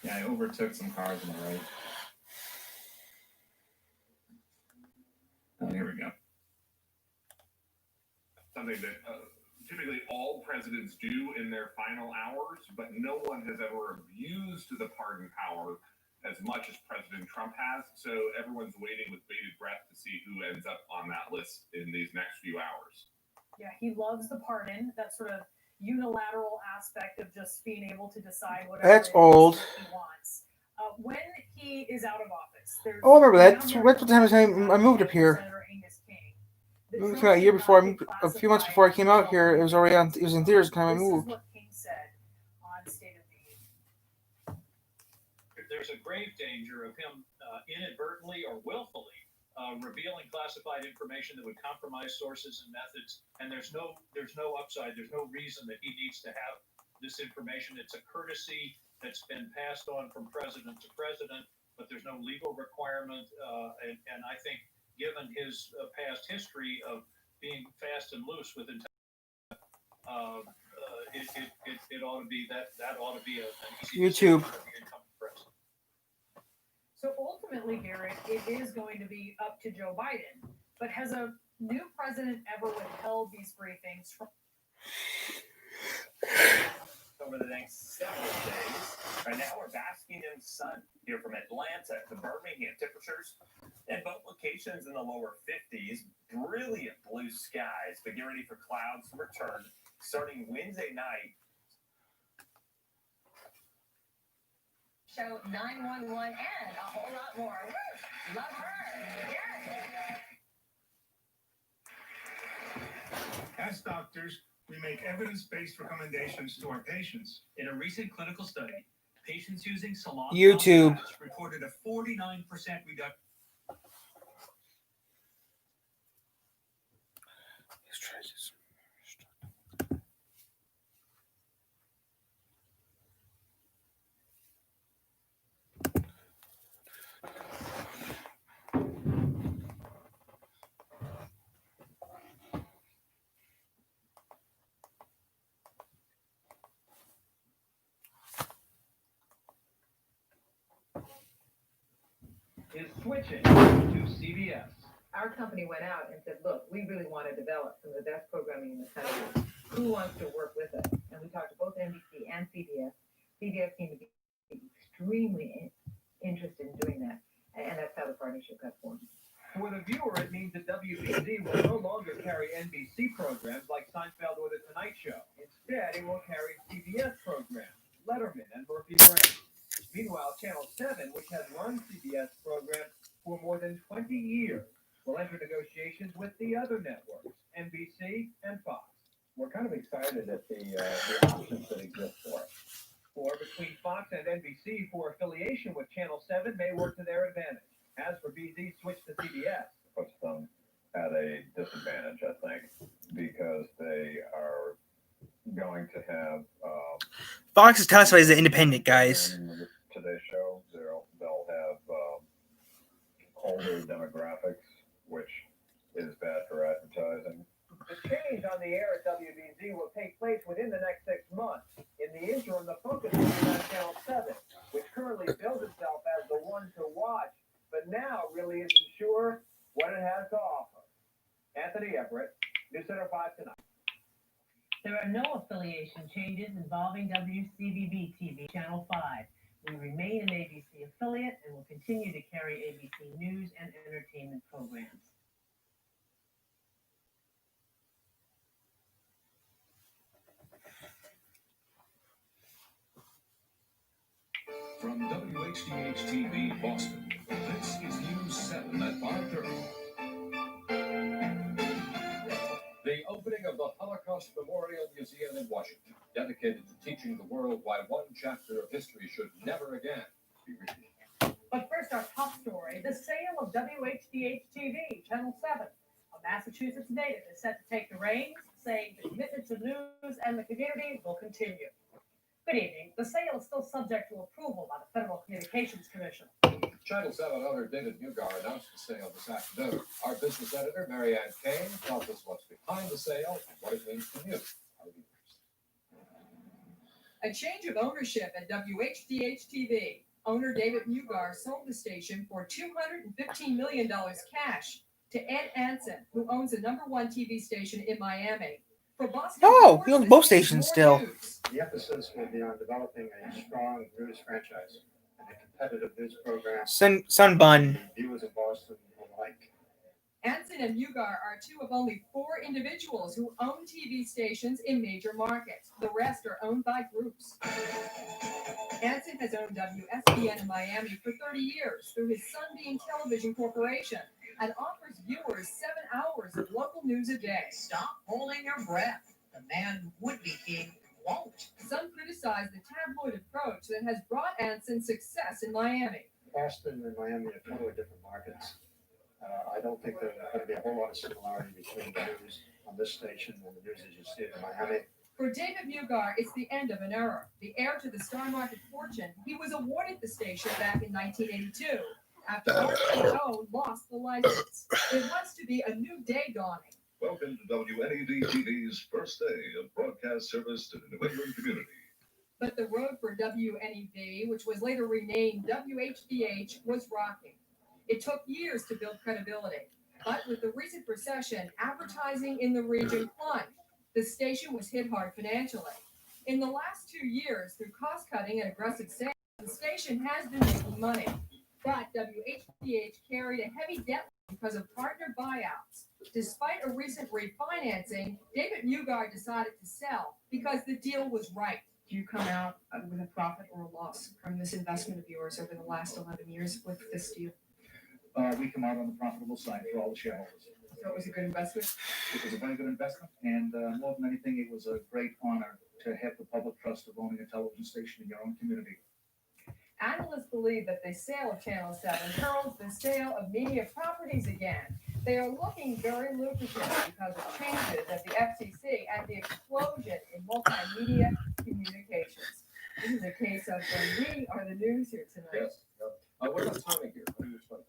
Yeah, I overtook some cars on the right. Oh, here we go. Something that typically all presidents do in their final hours, but no one has ever abused the pardon power as much as President Trump has. So everyone's waiting with bated breath to see who ends up on that list in these next few hours. Yeah, he loves the pardon, that sort of unilateral aspect of just being able to decide whatever That's old. he wants. When he is out of office, there's Oh, I remember that. That's what time I moved up here. It came out a year before. A few months before I came out here, it was already on. It was in theaters the time I moved. This is what King said on State of the Union. There's a grave danger of him inadvertently or willfully revealing classified information that would compromise sources and methods. And there's no upside. There's no reason that he needs to have this information. It's a courtesy that's been passed on from president to president, but there's no legal requirement. And I think, given his past history of being fast and loose with it ought to be that ought to be an easy YouTube. For the incumbent president. So ultimately, Garrett, it is going to be up to Joe Biden. But has a new president ever withheld these briefings from? Over the next several days. Right now, we're basking in the sun here from Atlanta to Birmingham. Temperatures in both locations in the lower 50s. Brilliant blue skies, but get ready for clouds to return starting Wednesday night. Show 911 and a whole lot more. Woo! Love her. Yes. As doctors, we make evidence-based recommendations to our patients. In a recent clinical study, patients using salon YouTube reported a 49% reduction. Is switching to CBS. Our company went out and said, look, we really want to develop some of the best programming in the country. Who wants to work with us? And we talked to both NBC and CBS. CBS seemed to be extremely interested in doing that. And that's how the partnership got formed. For the viewer, it means that WBZ will no longer carry NBC programs like Seinfeld or The Tonight Show. Instead, it will carry CBS programs, Letterman and Murphy Brown. Meanwhile, Channel 7, which has run CBS programs for more than 20 years, will enter negotiations with the other networks, NBC and Fox. We're kind of excited at the options that exist for us. Or between Fox and NBC for affiliation with Channel 7 may work to their advantage. As for BZ's switch to CBS, Puts them at a disadvantage, I think, because they are going to have Fox is classified as an independent, guys. Today's show, they'll have older demographics, which is bad for advertising. the change on the air at WBZ will take place within the next 6 months. In the interim, the focus will be on Channel 7, which currently bills itself as the one to watch, but now really isn't sure what it has to offer. Anthony Everett, News Center 5 Tonight. There are no affiliation changes involving WCBB TV Channel 5. We remain an ABC affiliate and will continue to carry ABC news and entertainment programs. From WHDH TV Boston, this is News 7 at 5:30. The opening of the Holocaust Memorial Museum in Washington, dedicated to teaching the world why one chapter of history should never again be repeated. But first, our top story, the sale of WHDH TV, Channel 7. A Massachusetts native is set to take the reins, saying the commitment to news and the community will continue. Good evening. The sale is still subject to approval by the Federal Communications Commission. Channel 7 owner David Mugar announced the sale this afternoon. Our business editor, Mary Ann Kane, tells us what's behind the sale and what it means to you, our viewers. A change of ownership at WHDH-TV. Owner David Mugar sold the station for $215 million cash to Ed Anson, who owns the #1 TV station in Miami. For Boston, Oh, he owns both stations still. The emphasis will be on developing a strong news franchise and a competitive news program Sun Bun. viewers of Boston will like. Anson and Mugar are two of only 4 individuals who own TV stations in major markets. The rest are owned by groups. Anson has owned WSBN in Miami for 30 years through his Sunbeam Television Corporation and offers viewers 7 hours of local news a day. Stop holding your breath. The man who would be king won't. Some criticize the tabloid approach that has brought Anson success in Miami. Boston and Miami are totally different markets. I don't think there's going to be a whole lot of similarity between the news on this station and the news as you see it in Miami. For David Mugar, it's the end of an era. The heir to the Star Market fortune, he was awarded the station back in 1982 after RKO lost the license. It was to be a new day dawning. Welcome to WNED TV's first day of broadcast service to the New England community. But the road for WNEV, which was later renamed WHDH, was rocking. It took years to build credibility. But with the recent recession, advertising in the region plunged. The station was hit hard financially. In the last 2 years, through cost-cutting and aggressive sales, the station has been making money. But WHDH carried a heavy debt because of partner buyouts. Despite a recent refinancing, David Mugar decided to sell because the deal was right. Do you come out with a profit or a loss from this investment of yours over the last 11 years with this deal? We come out on the profitable side for all the shareholders. So it was a good investment? It was a very good investment, and more than anything, it was a great honor to have the public trust of owning a television station in your own community. Analysts believe that the sale of Channel 7 heralds the sale of media properties again. They are looking very lucrative because of changes at the FCC and the explosion in multimedia communications. This is a case of when we are the news here tonight. Yes. What about timing here? How do you explain that?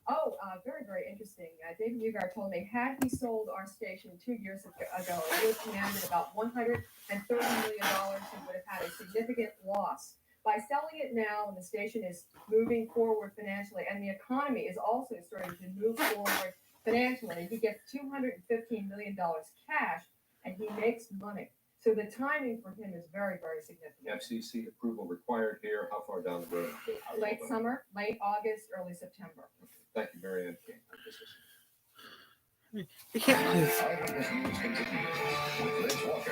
Oh, very, very interesting. David Mugar told me had he sold our station 2 years ago, it would have commanded about $130 million. He would have had a significant loss. By selling it now, when the station is moving forward financially, and the economy is also starting to move forward financially, he gets $215 million cash, and he makes money. So the timing for him is very, very significant. FCC approval required here. How far down the road? Late summer, late August, early September. Thank you, Mary Ann. You can't play this. Eyewitness News continues with Liz Walker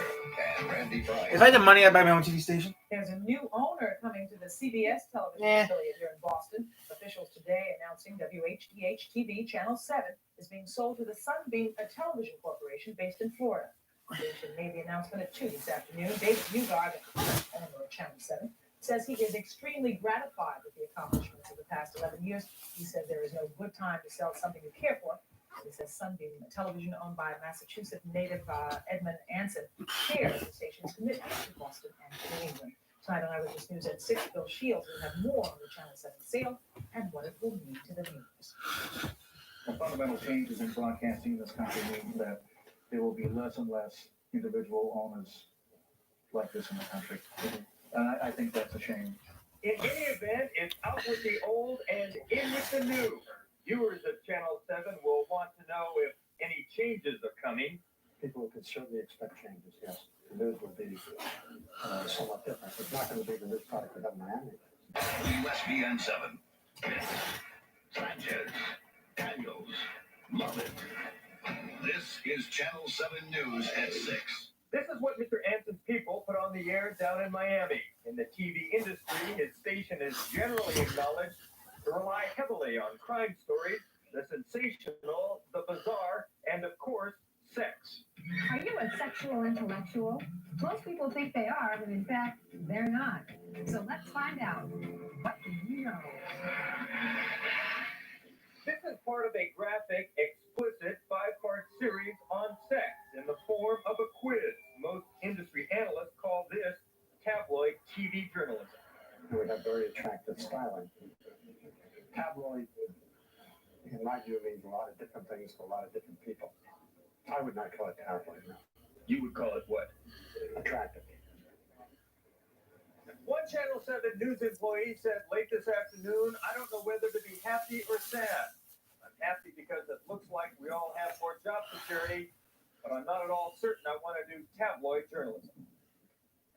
and Randy Bryan. If I had the money, I'd buy my own TV station. There's a new owner coming to the CBS television affiliate here in Boston. Officials today announcing WHDH-TV Channel 7 is being sold to the Sunbeam Television Corporation based in Florida. The station made the announcement at 2 this afternoon. David Mugar, the current owner of Channel 7, says he is extremely gratified with the accomplishments of the past 11 years. He said there is no good time to sell something you care for. He says Sunbeam Television, owned by Massachusetts native Edmund Anson, shares the station's commitment to Boston and to New England. Tonight on Eyewitness News at 6, Bill Shields will have more on the Channel 7 sale and what it will mean to the viewers. The fundamental changes in broadcasting in this country mean that there will be less and less individual owners like this in the country. And I think that's a shame. In any event, it's out with the old and in with the new. Viewers of Channel 7 will want to know if any changes are coming. People could certainly expect changes, yes. The news will be somewhat different. It's not going to be the news product we have in Miami. WSBN 7. Sanchez, Daniels, Lovett. This is Channel 7 News at 6. This is what Mr. Anson's people put on the air down in Miami. In the TV industry, his station is generally acknowledged to rely heavily on crime stories, the sensational, the bizarre, and of course, sex. Are you a sexual intellectual? Most people think they are, but in fact, they're not. So let's find out. What do you know? This is part of a graphic, explicit 5-part series on sex in the form of a quiz. Most industry analysts call this tabloid TV journalism. We have very attractive styling. Tabloid, in my view, means a lot of different things to a lot of different people. I would not call it tabloid, no. You would call it what? Attractive. One Channel 7 news employee said late this afternoon, I don't know whether to be happy or sad. I'm happy because it looks like we all have more job security, but I'm not at all certain I want to do tabloid journalism.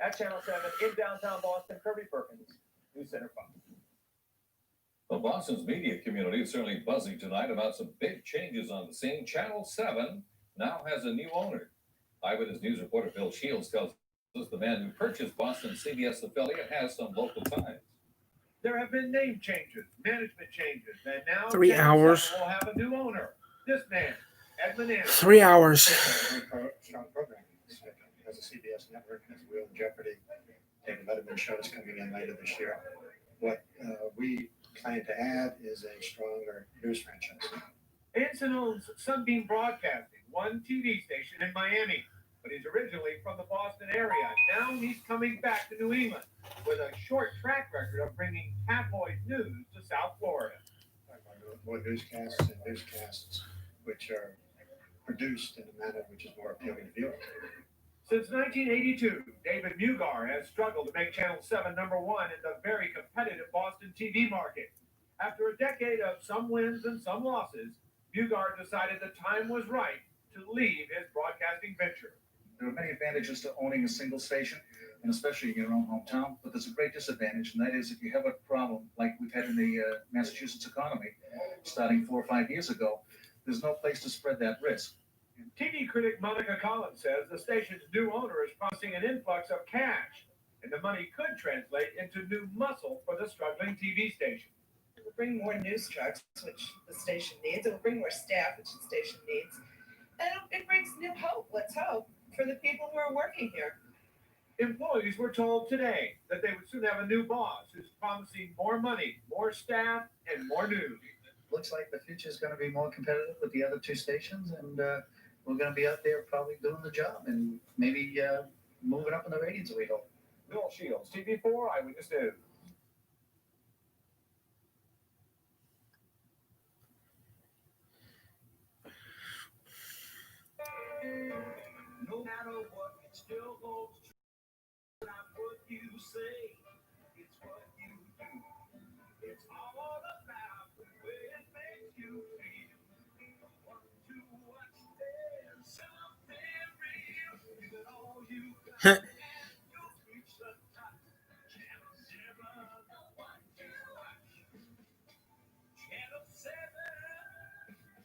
At Channel 7 in downtown Boston, Kirby Perkins, News Center 5. Well, Boston's media community is certainly buzzing tonight about some big changes on the scene. Channel 7 now has a new owner. Eyewitness News reporter Bill Shields tells us the man who purchased Boston's CBS affiliate has some local ties. There have been name changes, management changes, and now 3 Channel hours. 7 will have a new owner. This man, Edmund Anderson. 3 hours. Strong programming. As a CBS network, has Real Jeopardy, David Letterman show is coming in later this year. What we plan to add is a stronger news franchise. Anson owns Sunbeam Broadcasting, one TV station in Miami, but he's originally from the Boston area. Now he's coming back to New England with a short track record of bringing tabloid news to South Florida. More newscasts which are produced in a manner which is more appealing to viewers. Since 1982, David Mugar has struggled to make Channel 7 #1 in the very competitive Boston TV market. After a decade of some wins and some losses, Mugar decided the time was right to leave his broadcasting venture. There are many advantages to owning a single station, and especially in your own hometown, but there's a great disadvantage, and that is if you have a problem like we've had in the Massachusetts economy starting 4 or 5 years ago, there's no place to spread that risk. TV critic Monica Collins says the station's new owner is promising an influx of cash, and the money could translate into new muscle for the struggling TV station. It will bring more news trucks, which the station needs. It will bring more staff, which the station needs. And it brings new hope, let's hope, for the people who are working here. Employees were told today that they would soon have a new boss who's promising more money, more staff, and more news. Looks like the future is going to be more competitive with the other two stations, and we're going to be out there probably doing the job and maybe moving up in the ratings, we hope. Bill Shields, TV4 Eyewitness News. No matter what, it still holds true. It's not what you say, it's what you do. It's all about the way it makes you feel. Want to watch, there's something real. Give it all you got, and you'll reach the top. Channel 7, the one to watch. Channel 7,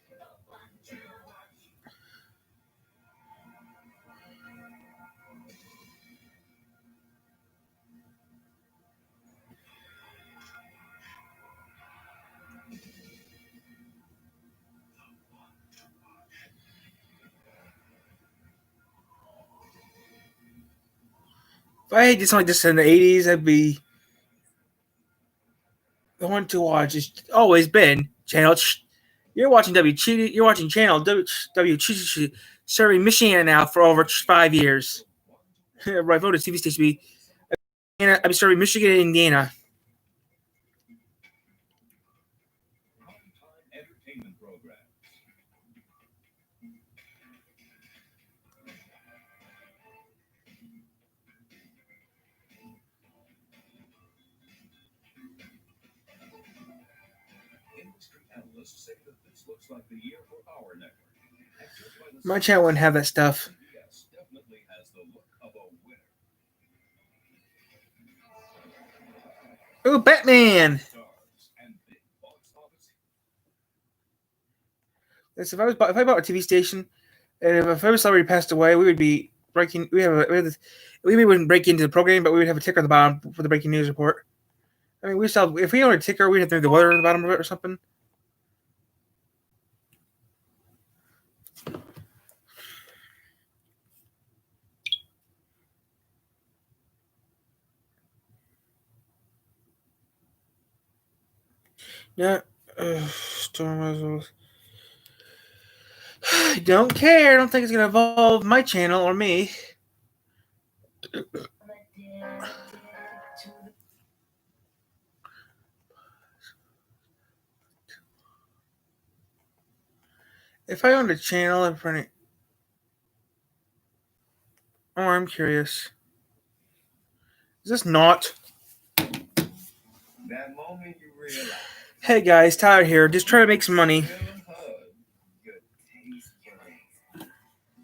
the one to watch. If I had something like this in the 80s, I'd be the one to watch. It's always been Channel. You're watching You're watching Channel W. Serving Michigan now for over 5 years. Right, voted TV station. I'd be serving Michigan and Indiana. Entertainment programs. Industry analysts say that this looks like the year for our network. My channel wouldn't have that stuff. CBS definitely has the look of a winner. Ooh, Batman! Listen, if I bought a TV station, and if every celebrity passed away, we would be breaking. We wouldn't break into the program, but we would have a ticker on the bottom for the breaking news report. I mean, if we owned a ticker, we'd have to have the weather on the bottom of it or something. Yeah, I don't care. I don't think it's gonna involve my channel or me. If I owned a channel in front of, oh, I'm curious. Is this not? That moment you realize. Hey guys, Tyler here. Just trying to make some money.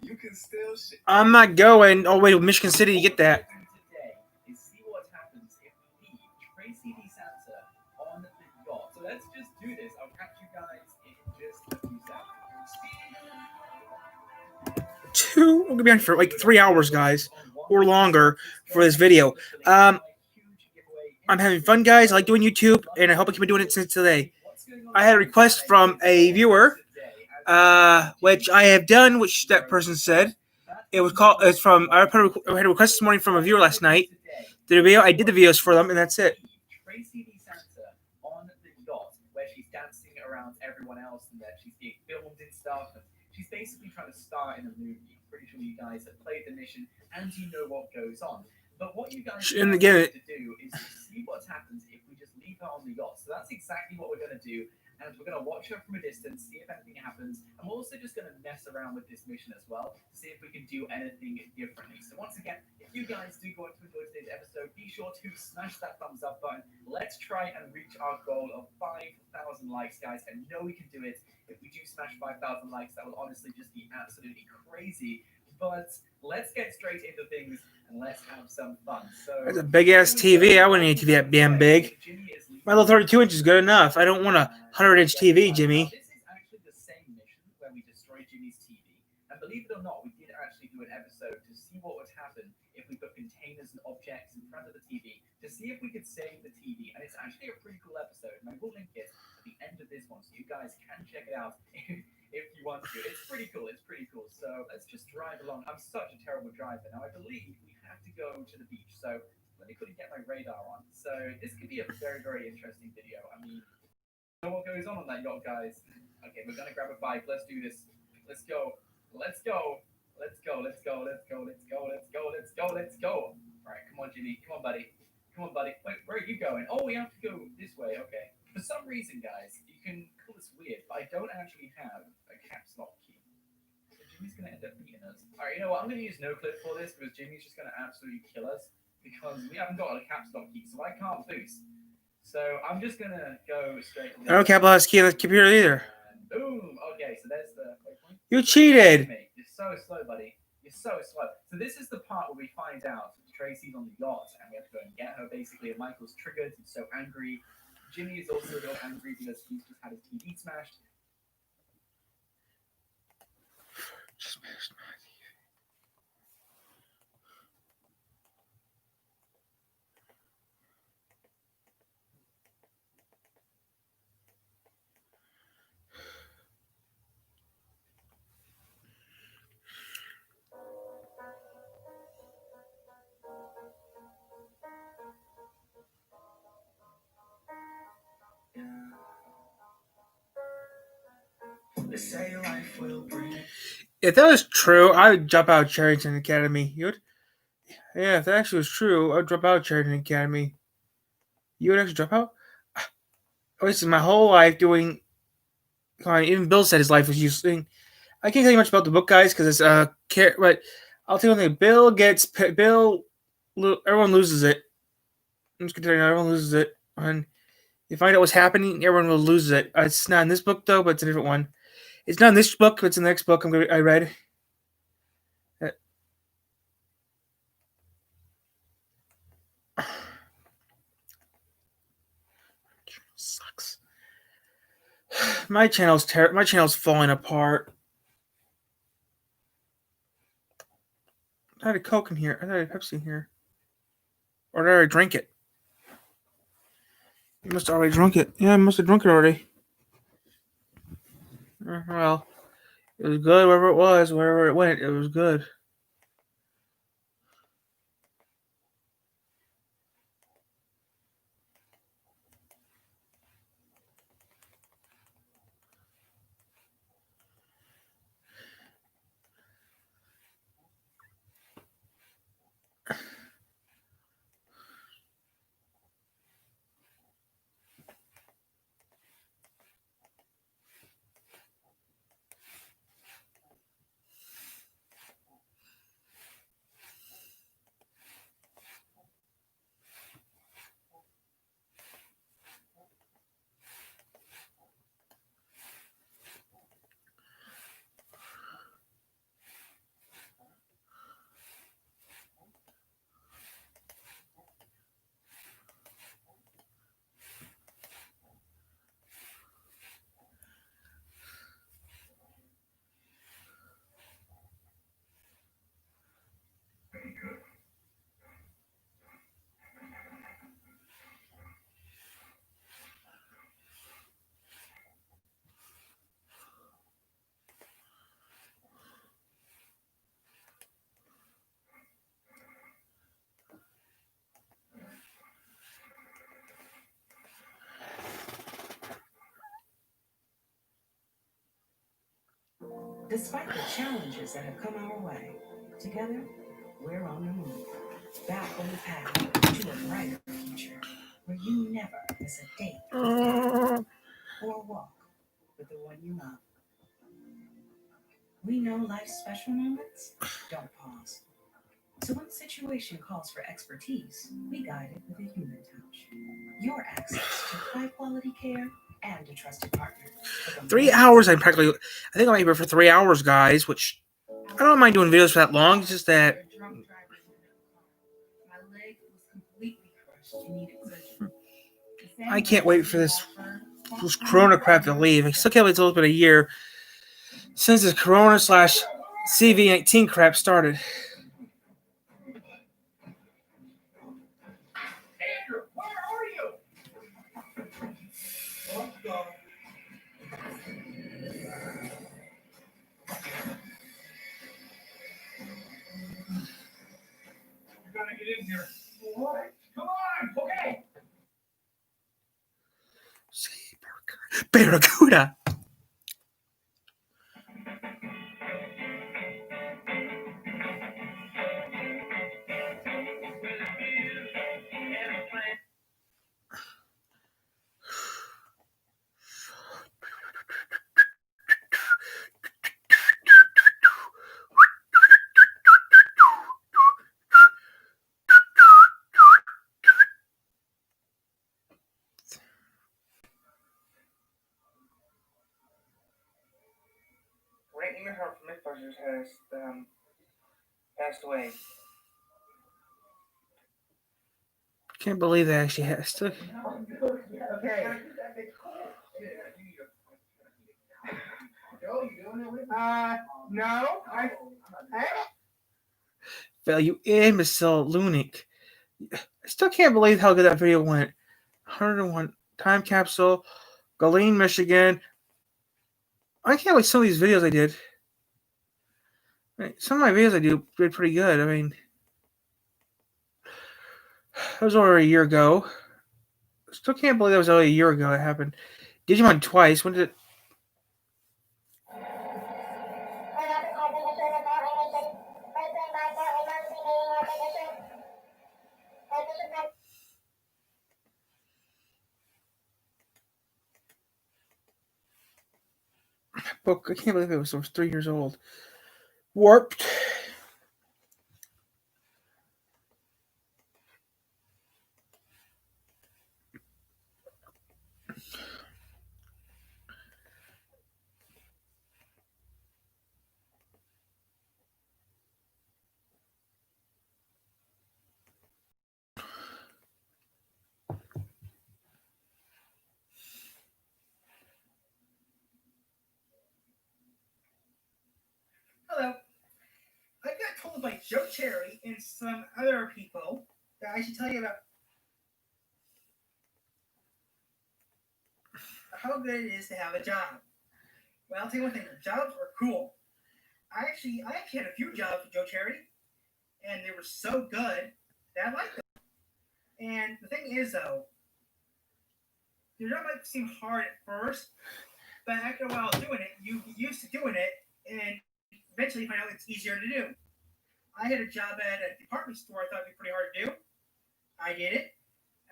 You can still share. I'm not going all the way to Michigan City to get that. Today is see what happens if we leave Tracy D. Santa on the yacht. So let's just do this. I'll catch you guys in just a few seconds. I'm gonna be on for like 3 hours, guys, or longer for this video. I'm having fun, guys. I like doing YouTube, and I hope I keep doing it since today. I had a request from a viewer, which I have done, which that person said. It's from, I had a request this morning from a viewer last night. Did a video, I did the videos for them, and that's it. Tracy D. Santa on the yacht where she's dancing around everyone else and that she's being filmed and stuff. And she's basically trying to star in a movie. Pretty sure you guys have played the mission and you know what goes on. But what you guys And again, need to do is to see what happens if we just leave her on the yacht. So that's exactly what we're going to do. And we're going to watch her from a distance, see if anything happens. And we're also just going to mess around with this mission as well to see if we can do anything differently. So once again, if you guys do go to enjoy today's episode, be sure to smash that thumbs up button. Let's try and reach our goal of 5,000 likes, guys. I know we can do it. If we do smash 5,000 likes, that would honestly just be absolutely crazy. But let's get straight into things and let's have some fun. So That's a big ass TV. I wouldn't need a TV that damn big. My little 32 inch is good enough. I don't want a 100-inch TV, Jimmy. This is actually the same mission where we destroyed Jimmy's TV. And believe it or not, we did actually do an episode to see what would happen if we put containers and objects in front of the TV to see if we could save the TV. And it's actually a pretty cool episode. And I will link it at the end of this one so you guys can check it out if you want to. It's pretty cool. It's pretty cool. So let's just drive along. I'm such a terrible driver. Now I believe we have to go to the beach. So let me quickly get my radar on. So this could be a very, very interesting video. I mean, know what goes on that yacht, guys. Okay, we're gonna grab a bike. Let's do this. Let's go. Let's go. Let's go. Let's go. Let's go. Let's go. Let's go. Let's go. Let's go. All right, come on, Jimmy. Come on, buddy. Come on, buddy. Wait, where are you going? Oh, we have to go this way. Okay. For some reason, guys, you can call this weird, but I don't actually have a caps lock key. So Jimmy's gonna end up beating us. All right, you know what? I'm gonna use no clip for this because Jimmy's just gonna absolutely kill us because we haven't got a caps lock key, so I can't boost. So I'm just gonna go straight. I don't capitalize key on the computer either. Boom. Okay, so there's the waypoint. You cheated. You're so slow, buddy. You're so slow. So this is the part where we find out Tracy's on the yacht and we have to go and get her basically. And Michael's triggered. He's so angry. Jimmy is also a little angry because he's just had his TV smashed. Smashed my TV. If that was true, I would drop out of Charrington Academy. You would? Yeah, if that actually was true, I would drop out of Charrington Academy. You would actually drop out? I wasted my whole life doing. Even Bill said his life was useless. I can't tell you much about the book, guys, because it's but I'll tell you one thing. Everyone loses it. I'm just gonna tell you, everyone loses it. And you find out what's happening, everyone will lose it. It's not in this book though, but it's a different one. It's not in this book, but it's in the next book I read. Sucks. My channel's falling apart. I had a Coke in here. I had a Pepsi in here. Or did I already drink it? You must have already drunk it. Yeah, I must have drunk it already. Well, it was good wherever it was, wherever it went, it was good. Despite the challenges that have come our way, together, we're on the move. Back on the path to a brighter future where you never miss a date or a walk with the one you love. We know life's special moments don't pause. So when the situation calls for expertise, we guide it with a human touch. Your access to high-quality care and a trusted partner. 3 hours, I think I'm here for 3 hours, guys, which I don't mind doing videos for that long. It's just that My leg was completely crushed and needed surgery. I can't wait for this Corona crap to leave. I still can't wait till it's been a year since this Corona / CV-19 crap started. Andrew, where are you? Let's go. You gotta get in here. What? Come on, okay. Barracuda. Her from Mythbusters has passed away. Can't believe they actually have still. Okay. No. Value in Michelle Lunick. I still can't believe how good that video went. 101 time capsule, Galeen, Michigan. I can't believe some of these videos I did. Some of my videos I did pretty good. I mean, that was over a year ago. Still can't believe that was only a year ago it happened. Digimon twice. When did it? Book. I can't believe it was 3 years old. Warped. Hello. I got told by Joe Cherry and some other people that I should tell you about how good it is to have a job. Well, I'll tell you one thing, jobs are cool. I actually had a few jobs with Joe Cherry, and they were so good that I liked them. And the thing is, though, your job might seem hard at first, but after a while doing it, you get used to doing it, and eventually you find out it's easier to do. I had a job at a department store I thought would be pretty hard to do. I did it.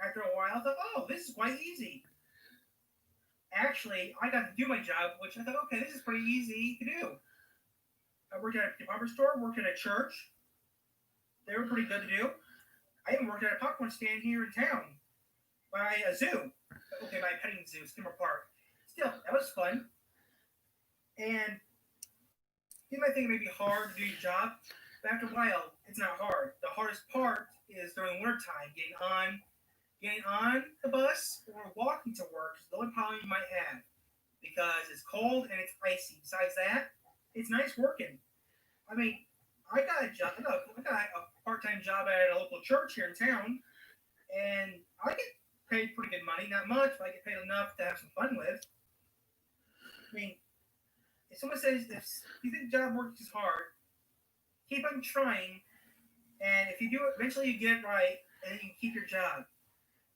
After a while, I thought, oh, this is quite easy. Actually, I got to do my job, which I thought, okay, this is pretty easy to do. I worked at a department store, worked at a church. They were pretty good to do. I even worked at a popcorn stand here in town by a zoo. Okay, by a petting zoo, Skimmer Park. Still, that was fun. And you might think it may be hard to do your job, but after a while, it's not hard. The hardest part is during wintertime, getting on the bus or walking to work is the only problem you might have because it's cold and it's icy. Besides that, it's nice working. I mean, I got a job. I got a part-time job at a local church here in town, and I get paid pretty good money. Not much, but I get paid enough to have some fun with. I mean, if someone says if you think job work is hard, keep on trying, and if you do it, eventually you get it right, and then you can keep your job.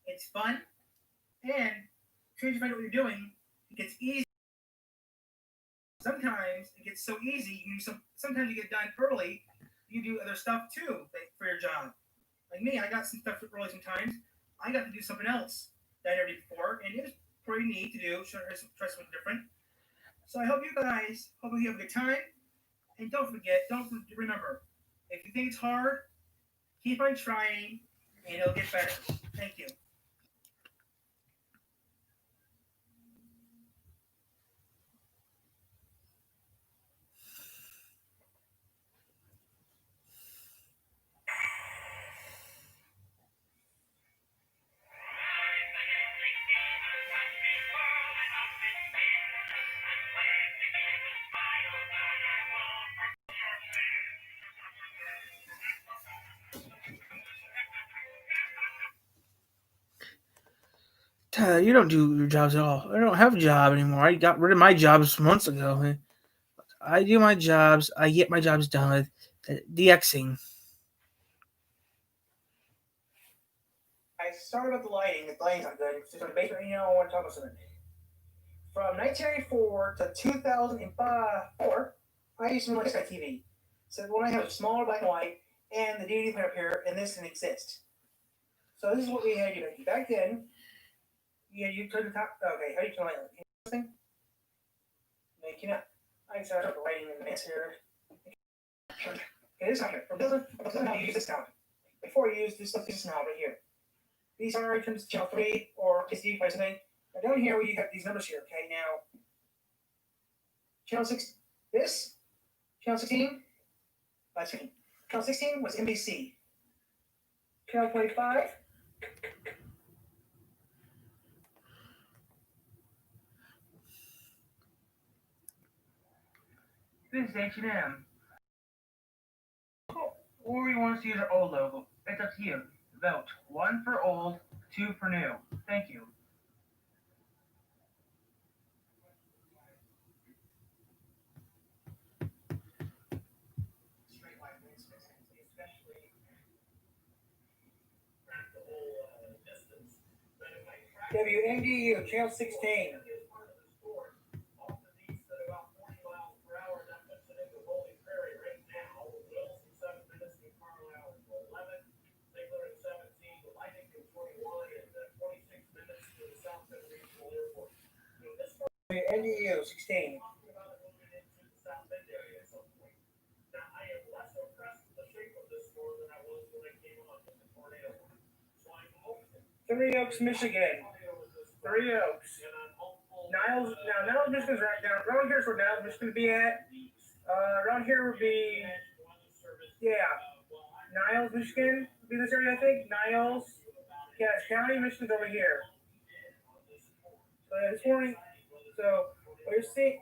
It's fun, and as soon as you find out what you're doing, it gets easy. sometimes it gets so easy. Sometimes you get done early. You do other stuff too for your job. Like me, I got some stuff early sometimes. I got to do something else that I never did before, and it was pretty neat to do. Try something different. So I hope you guys hopefully you have a good time. And remember, if you think it's hard, keep on trying, and it'll get better. Thank you. Tyler, you don't do your jobs at all. I don't have a job anymore. I got rid of my jobs months ago. Man. I do my jobs. I get my jobs done. DXing. I started with the lighting. The lighting's not good. It's just on the basement. I want to talk about something. From 1994 to 2004, I used to watch Sky TV. So when I have a smaller black and white, and the DVD player up here, and this didn't exist. So this is what we had to do. Back then, you turn the top. Okay, how do you turn the light on? Can you do this thing? No, you cannot. I can start the lighting in the mix here. Okay, this is not here. This is how you use this now. Before you use this now right here. These are items channel 3 or SD by something. Now down here, you got these numbers here. Okay, now channel 6. This channel 16. Last screen. Channel 16 was NBC. Channel 25. This is H&M. Or you want to use our old logo. It's up to you. Vote. 1 for old, 2 for new. Thank you. WNDU, Channel 16. WNDU, 16. Three Oaks, Michigan. Three Oaks. Niles, Michigan's right down. Around here's where Niles, Michigan would be at. Around here would be, Niles, Michigan would be this area, I think. Niles. Yeah, County, Michigan's over here. So this morning, what you're seeing,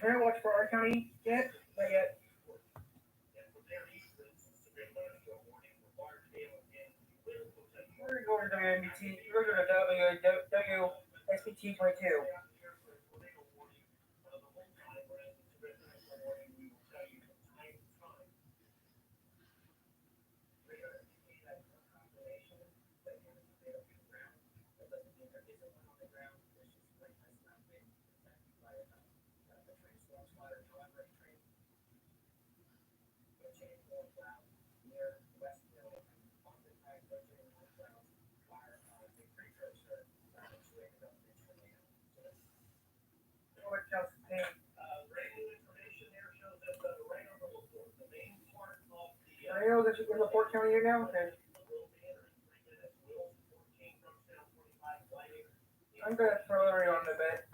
can I watch for our county yet? Not yet. We're going to WNBT. We're going to WSBT 22. Reno, that you're in LaPorte County here now? Okay. I'm going to throw it on a bit.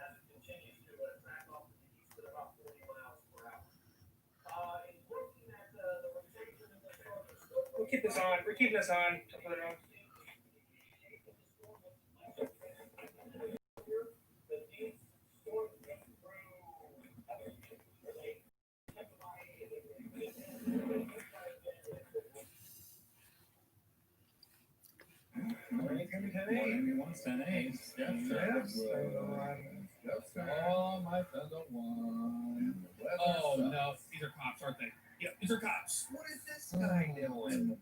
We'll keep this on. We're keeping this on. I'll put it on. Oh, my fellow one. Oh, no. These are cops, aren't they? Yep, these are cops. What is this guy doing?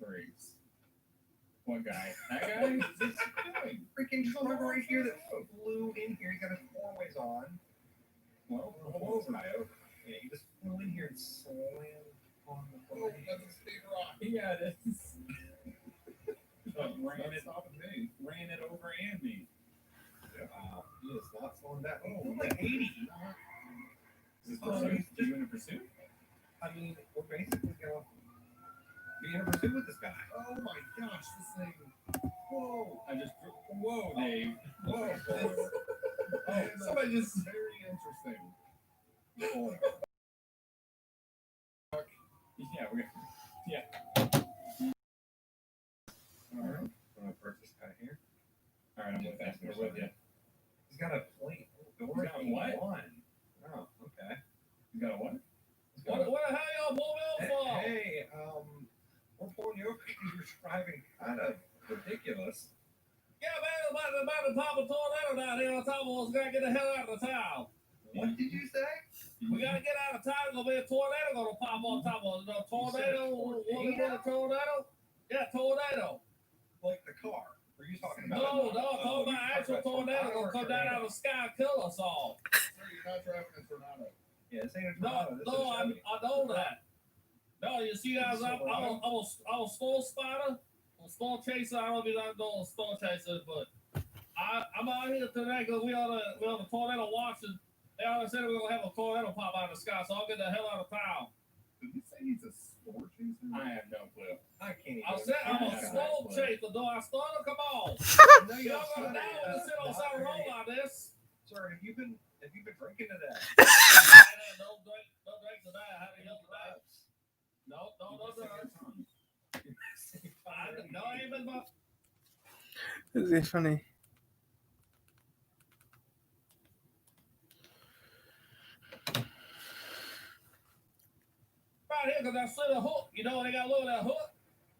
What guy? That guy? What's he doing? Freaking truck right here that flew in here. He got his four-ways on. Well, what was I over? Yeah, you just flew in here and slammed on the Oh, that's a big rock. Yeah, it is. Ran it over and me. Wow, he is not slowing down. Oh, we're like 80. Is this you in a pursuit? I mean, we're basically going to be in a pursuit with this guy. Oh my gosh, this thing. Whoa. Whoa, Dave. Whoa. Oh, somebody just. Very interesting. Oh. Yeah, yeah. All right. I'm going to purchase guy here. All right, I'm with that. We're with you. He's got a plate. He's got a what? Oh, okay. He's got a what? What the hell y'all pulling me over for? Hey, we're pulling you over because you're driving kind of ridiculous. Yeah, man, about to pop a tornado down here on top of us. Gotta get the hell out of the town. What did you say? We gotta get out of town. There's gonna be a tornado gonna pop on top of us. A tornado? What a tornado? Yeah, tornado. Like the car. Were you talking about? No, talking about actual tornado gonna come down out of the sky and kill us all. Sir, you're not driving a tornado. Yeah, this ain't a tornado. I know that. No, you see, guys, I'm a storm spotter. I'm a storm chaser. I don't know if you know storm chasers, but I'm out here today because we on a tornado watch, and they already said we're gonna have a tornado pop out of the sky, so I'll get the hell out of town. Did you say he's a storm chaser? I have no clue. I can't even. I said I'm a storm chaser. Do I start? Come on. No, Y'all gonna die when you sit on some roll like this. Sir, have you been drinking today? No drink today. I haven't yelled today. No drink. No, I ain't been my. This is funny. Right here, because I see the hook. You know, they got a little of that hook.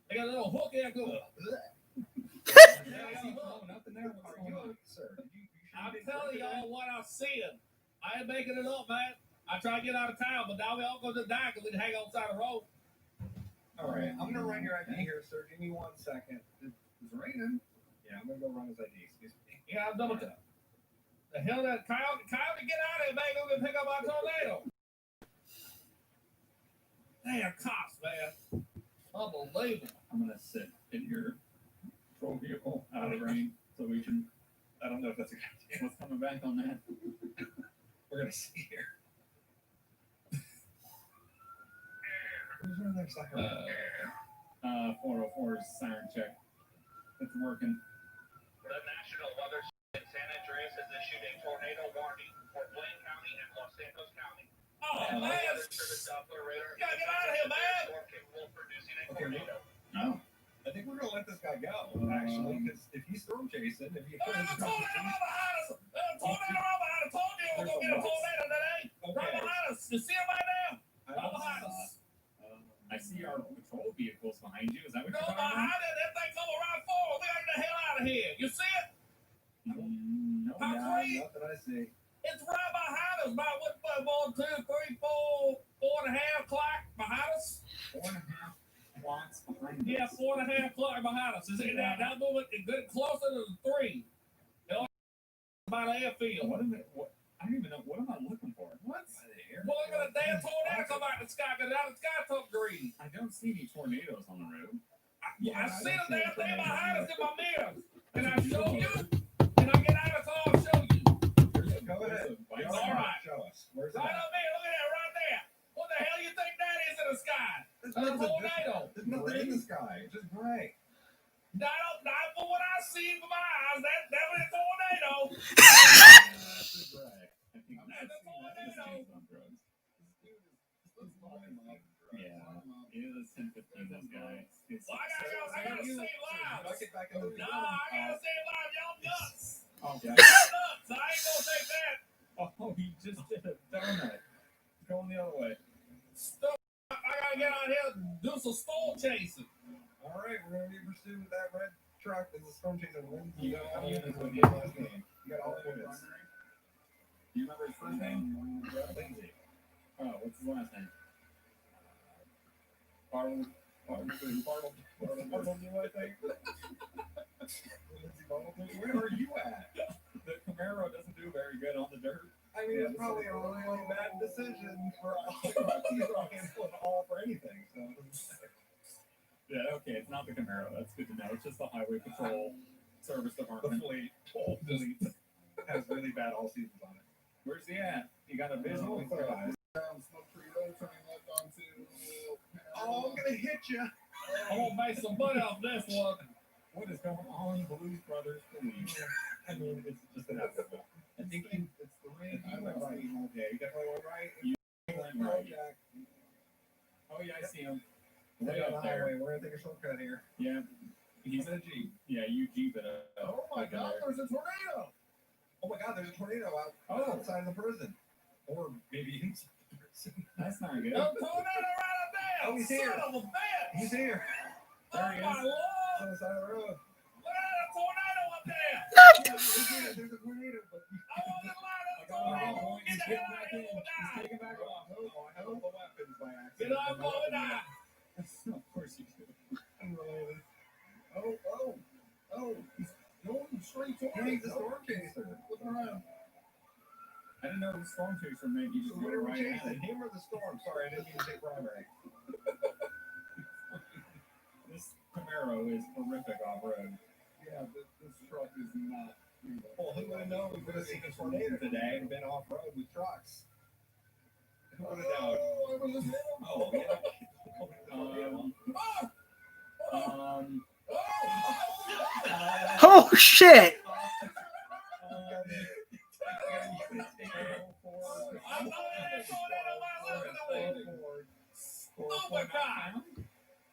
They got a little hook there. I'm telling y'all what I'm seeing. I ain't making it up, man. I try to get out of town, but now we all going to die because we hang on the side of the road. All right, I'm gonna run your ID here, sir. Give me 1 second. It's raining. Yeah, I'm gonna go run his ID. Excuse me. Yeah, I'm double. The hell that Kyle, get out of here, man. Go get pick up our tornado. Damn cops, man. Unbelievable. I'm gonna sit in your patrol vehicle out of the rain so we can. I don't know if that's a good idea. What's coming back on that? We're gonna see here. Who's in there second? 404 siren check. It's working. The National Weather in San Andreas has issued a tornado warning for Blaine County and Los Santos County. Oh, man! You gotta get out of here, man! No. I think we're gonna let this guy go, actually, because if he's storm chasing, if he There's a tornado right behind us! There's a tornado right behind us! I told you we're gonna get a tornado today! Right behind us! You see him right now? Right behind us! I see our patrol vehicles behind you. Is that what No, you're talking about? behind it! That thing come around forward! We gotta get the hell out of here! You see it? No. How crazy? Nothing I see. It's right behind us! About what, 1, 2, 3, 4, 4.5 clock behind us? 4.5 blocks behind us. Yeah, 4.5 clock behind us. Is it that movement is getting closer to the 3? By the airfield. I don't even know. What am I looking for? What? Well, look at the damn tornado come out of the sky, because now the sky took green. I don't see any tornadoes on the road. I see the damn thing behind us in my mirrors. Can I show you? Can I get out of the car and show you? Go ahead. All right. Show us. Where's Right up there. Look at that right there. What the hell you think that is in the sky? A tornado. There's nothing in the sky. It's just gray. Not for what I see with my eyes. That was a tornado. That's gray. That's a tornado. Yeah, it is 10:15. This guy. Well, I gotta see live. I'll get back in the No, I gotta see live. Y'all nuts. Okay. Y'all nuts. I ain't gonna take that. Oh, he just did a donut. Going the other way. I gotta get out here and do some storm chasing. All right, we're gonna be pursued with that red truck. There's a storm chaser. You got all units with you. You got all units. Do you remember his first name? Lindsay. Oh, what's his last name? Bartle, you, I think. Where are you at? The Camaro doesn't do very good on the dirt. I mean, was probably a really bad decision for he's not handling all for anything. So. Yeah, okay, it's not the Camaro. That's good to know. It's just the Highway Patrol Service The Department. fleet has really bad all seasons on it. Where's he at? You got a visual? Smoke Frito turning left onto. Oh, I'm gonna hit you. I'm gonna make some money off this one. What is going on, Blues Brothers? I mean, it's just inevitable. I think it's the rain. I went right. Yeah, you definitely went right. You went right. Jack. Oh yeah, I see him. Way Way on the up there. highway. We're gonna take a shortcut here. Yeah. He's in a Jeep. Yeah, you Jeep it up. Oh my God! There's a tornado. Oh my God! There's a tornado outside of the prison, or maybe inside the prison. That's not good. Oh, tornado right up there! Oh, he's here. Son of a bitch! He's here. There he is. On the side of the road. Look at a tornado up there! There's a tornado, but I want the line of the tornado! Get the hell out of here! he's taking back off. I have all the weapons by accident. Get on board now! Of course you do. Unrelated. Oh! He's going straight towards He's the storm chaser. Looking around. I didn't know the storm chaser meant you just So go what are we right at chasing? it. Him or the storm? Sorry, I didn't mean to take primary. This Camaro is horrific off-road. Yeah, this truck is not. Well, who would have known we would have seen a tornado today and been off road with trucks? Who would have known? Oh, I was just hit him. Oh, yeah. Oh shit! Oh my God!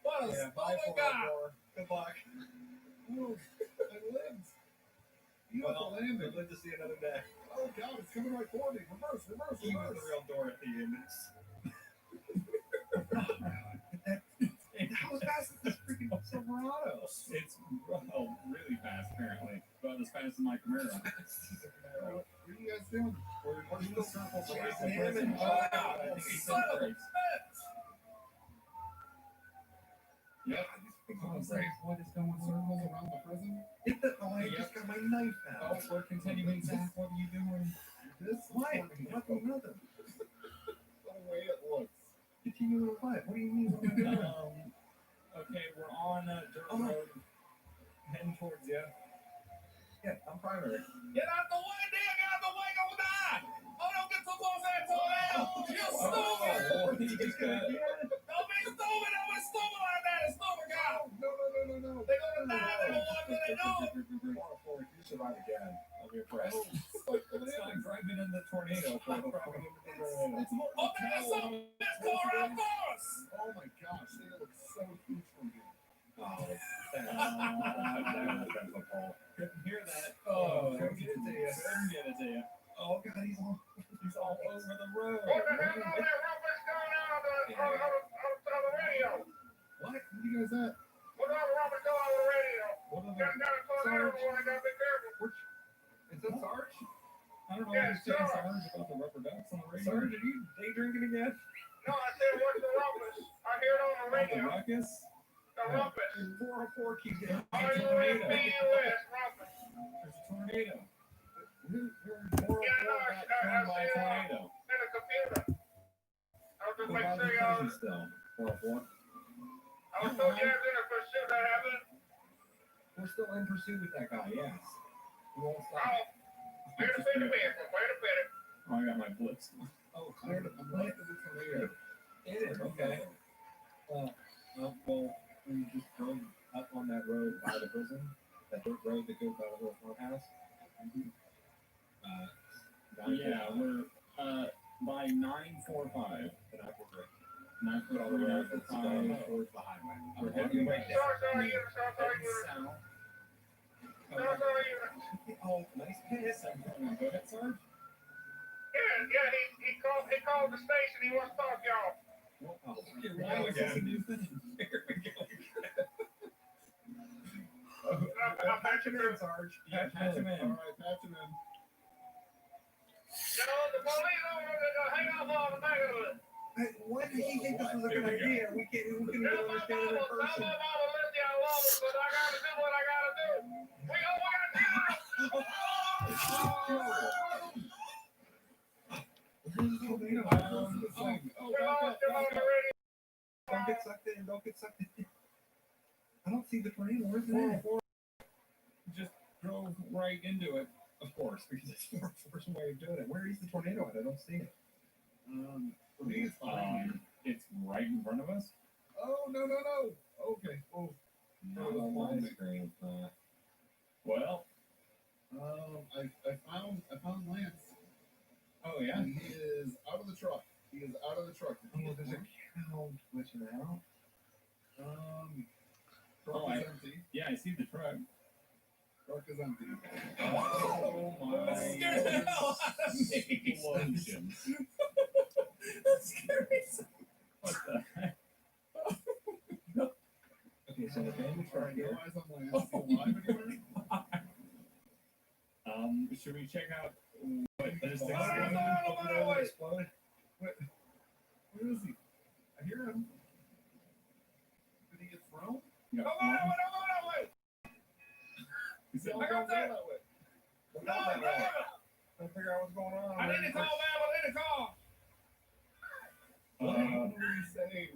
What a Yeah, oh my God! Good luck. Ooh, I lived. Beautiful landing. I lived to see another day. Oh God, it's coming right for me. Reverse. He was the real Dorothy in this. How fast is this freaking Silverado? It's really fast, apparently. About as fast as my Camaro. What are you guys doing? We're still circles Chasing around the him prison. and I think he's Son of a breaks. Yep. What is going circles around the prison? Hit the I just got my knife out. Oh, we're continuing. Zach, what are you doing? This what? Nothing. The way it looks. Continue to what? What do you mean? Okay, we're on a dirt road heading towards you. Yeah, I'm primary. Get out the way, dear! Get out the way! Go die! Oh, don't get so close to that tornado! You stupid! Don't be stupid! Don't be stupid! Don't be stupid like that! It's stupid, guy! No. They're gonna die! They don't want to do it! If you survive again, I'll be impressed. It's like driving in the tornado. It's more. Oh, there's something that's going around for us! Oh my gosh, they look so huge from here. Oh, Couldn't hear that. Oh, couldn't get it to you. Couldn't get it to you. Oh God, he's all over the road. What the hell all that rumpus going on the radio? What? What are you guys at? What's all the rumpus going on the radio? What are Got a tornado going, gotta be careful. Is that Sarge? I don't know Yeah, who's taking Sarge. Sarge about the rubber ducks on the radio. Sarge, are you day drinking again? No, I said, what's the rumpus? I hear it on the The radio. ruckus? The rumpus. 404 keeps getting R-U-M-P-U-S, rumpus. There's a tornado. Yeah, no, I see it in the computer. I was just making sure y'all. Still, 404. I was told you guys in a pursuit that happened. We're still in pursuit with that guy, yes. We won't Oh, stop. wait a minute. Oh, I got my blips. Oh, cleared. I'm late to the career. It is, okay. Well, we just drove up on that road by the prison, that dirt road that goes by the little courthouse. Yeah, we're by 945. And I forget. 945 All the way towards the highway. We're heading right there. South. Oh, nice piss. Go ahead, Sarge. Yeah, he called the station. He wants to talk to y'all. Why is this a new thing? I'll patch him in. Sarge. Yeah, patch him in. All right, patch him in. You know, the police hang off on the back of it. Why did he think this was a good idea? We couldn't even understand it in person. Some of them will lift you alone, but I gotta do what I gotta do. We got tornado. Oh, back up. Don't get sucked in. Don't get sucked in. I don't see the tornado. Where's it at? Just drove right into it. Of course, because it's the first way of doing it. Where is the tornado at? I don't see it. For me, it's behind me. It's right in front of us. Oh, no. Okay. Oh. No, my screen. Well, I found Lance. oh yeah. And he is out of the truck. Oh, there's a cow glitching out. Truck is empty. Yeah, I see the truck. Truck is empty. Oh my! That scared the hell out of me. Explosion. That scared me so. What the heck? Okay, so the bandits are here. Eyes on Lance. Alive anywhere? Should we check out what this thing No, exploded. Where is he? I hear him. Did he get thrown? No, wait. He said, I got that. No. Trying to figure out what's going on. I need to call, What did he say?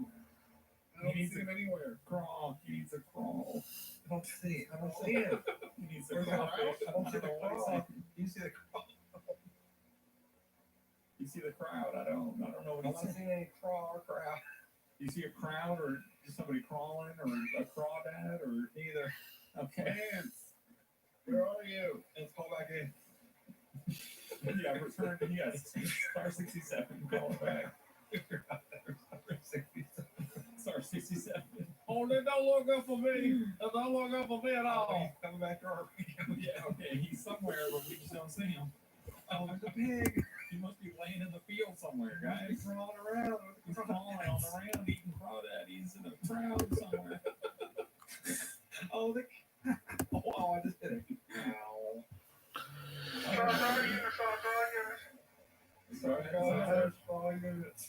I don't needs see him anywhere. Crawl. He needs a crawl. I don't see him. He needs a Where's the crawl. crowd? I don't see the crowd. You see the crowd? You see the crowd? I don't know what I he's don't see any crowd. You see a crowd or just somebody crawling or a crawdad or Neither. okay. Lance, where are you? Let's call back in. Yeah, return. Yes, star 67. Call it back. Star 67. Oh, they don't look up for me. They don't look up for me at all. He's coming back to our Yeah, okay, he's somewhere, but we just don't see him. Oh, there's a pig. He must be laying in the field somewhere, guys. He's crawling around. He's crawling on around eating crawdaddies in a crowd somewhere. Oh, oh, I just hit it. Ow. Sorry. Units.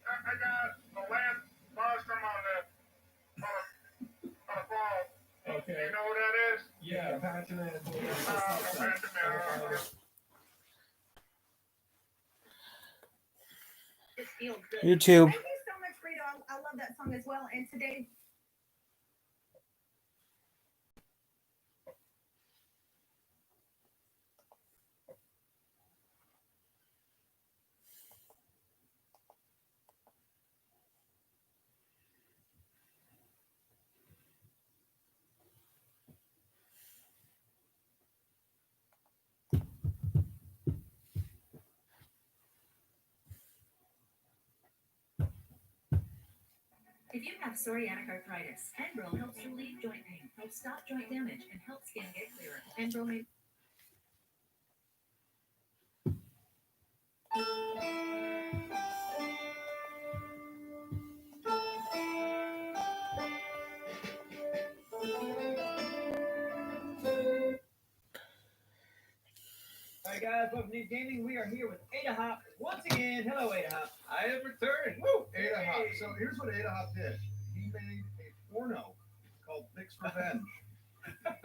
I got the last monster on the phone. Okay. You know what that is? Yeah. Patching in. It feels good. YouTube. Thank you so much, Frito. I love that song as well. And today, if you have psoriatic arthritis, Enbrel helps relieve joint pain, helps stop joint damage, and helps skin get clearer. Enbrel may Alright guys, welcome to News Gaming. We are here with Ada Hop once again. Hello Ada Hop. I have returned. Woo! Ada Hop. So here's what Ada Hop did. He made a porno called Vic's Revenge.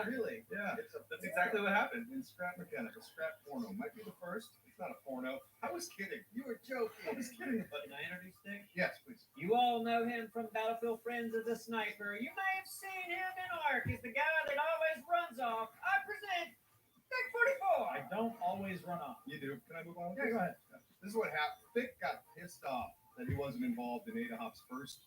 Really? Yeah. That's exactly what happened. In scrap mechanical, scrap porno. Might be the first. It's not a porno. I was kidding. You were joking. I was kidding. But can I introduce Dick? Yes, please. You all know him from Battlefield Friends as a sniper. You may have seen him in Ark as the guy that always runs off. I present Dick 44. I don't always run off. You do. Can I move on? Yeah, go ahead. This is what happened. Vic got pissed off that he wasn't involved in Ada Hop's first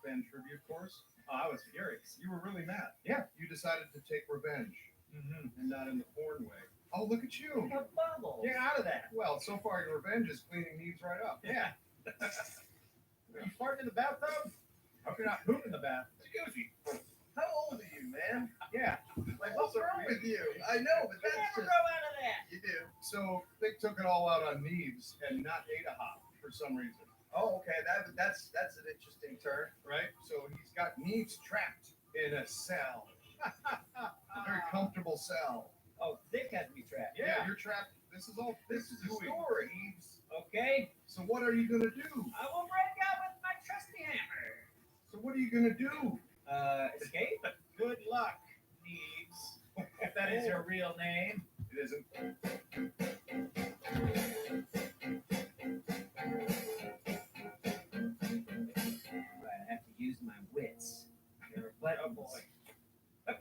fan tribute course. Oh, I was furious. You were really mad. Yeah. You decided to take revenge, and not in the porn way. Oh, look at you. Look at bubbles. Get out of that. Well, so far your revenge is cleaning needs right up. Yeah. Are you farting in the bathtub? How can I poop in the bath? Excuse me. How old are you, man? Yeah. Like, what's wrong with you? I know, but You that's never just... grow out of that. You do. So Vic took it all out on Neves and not Ada Hop for some reason. Oh, okay. That's an interesting turn, right? So he's got Neves trapped in a cell. A very comfortable cell. Oh, Dick has me trapped. Yeah, you're trapped. This is a story. Neves. Okay. So what are you gonna do? I will break out with my trusty hammer. So what are you gonna do? Escape? Good luck, Neves. If that is your real name. It isn't. Right, I have to use my wits. There are buttons. Oh boy. That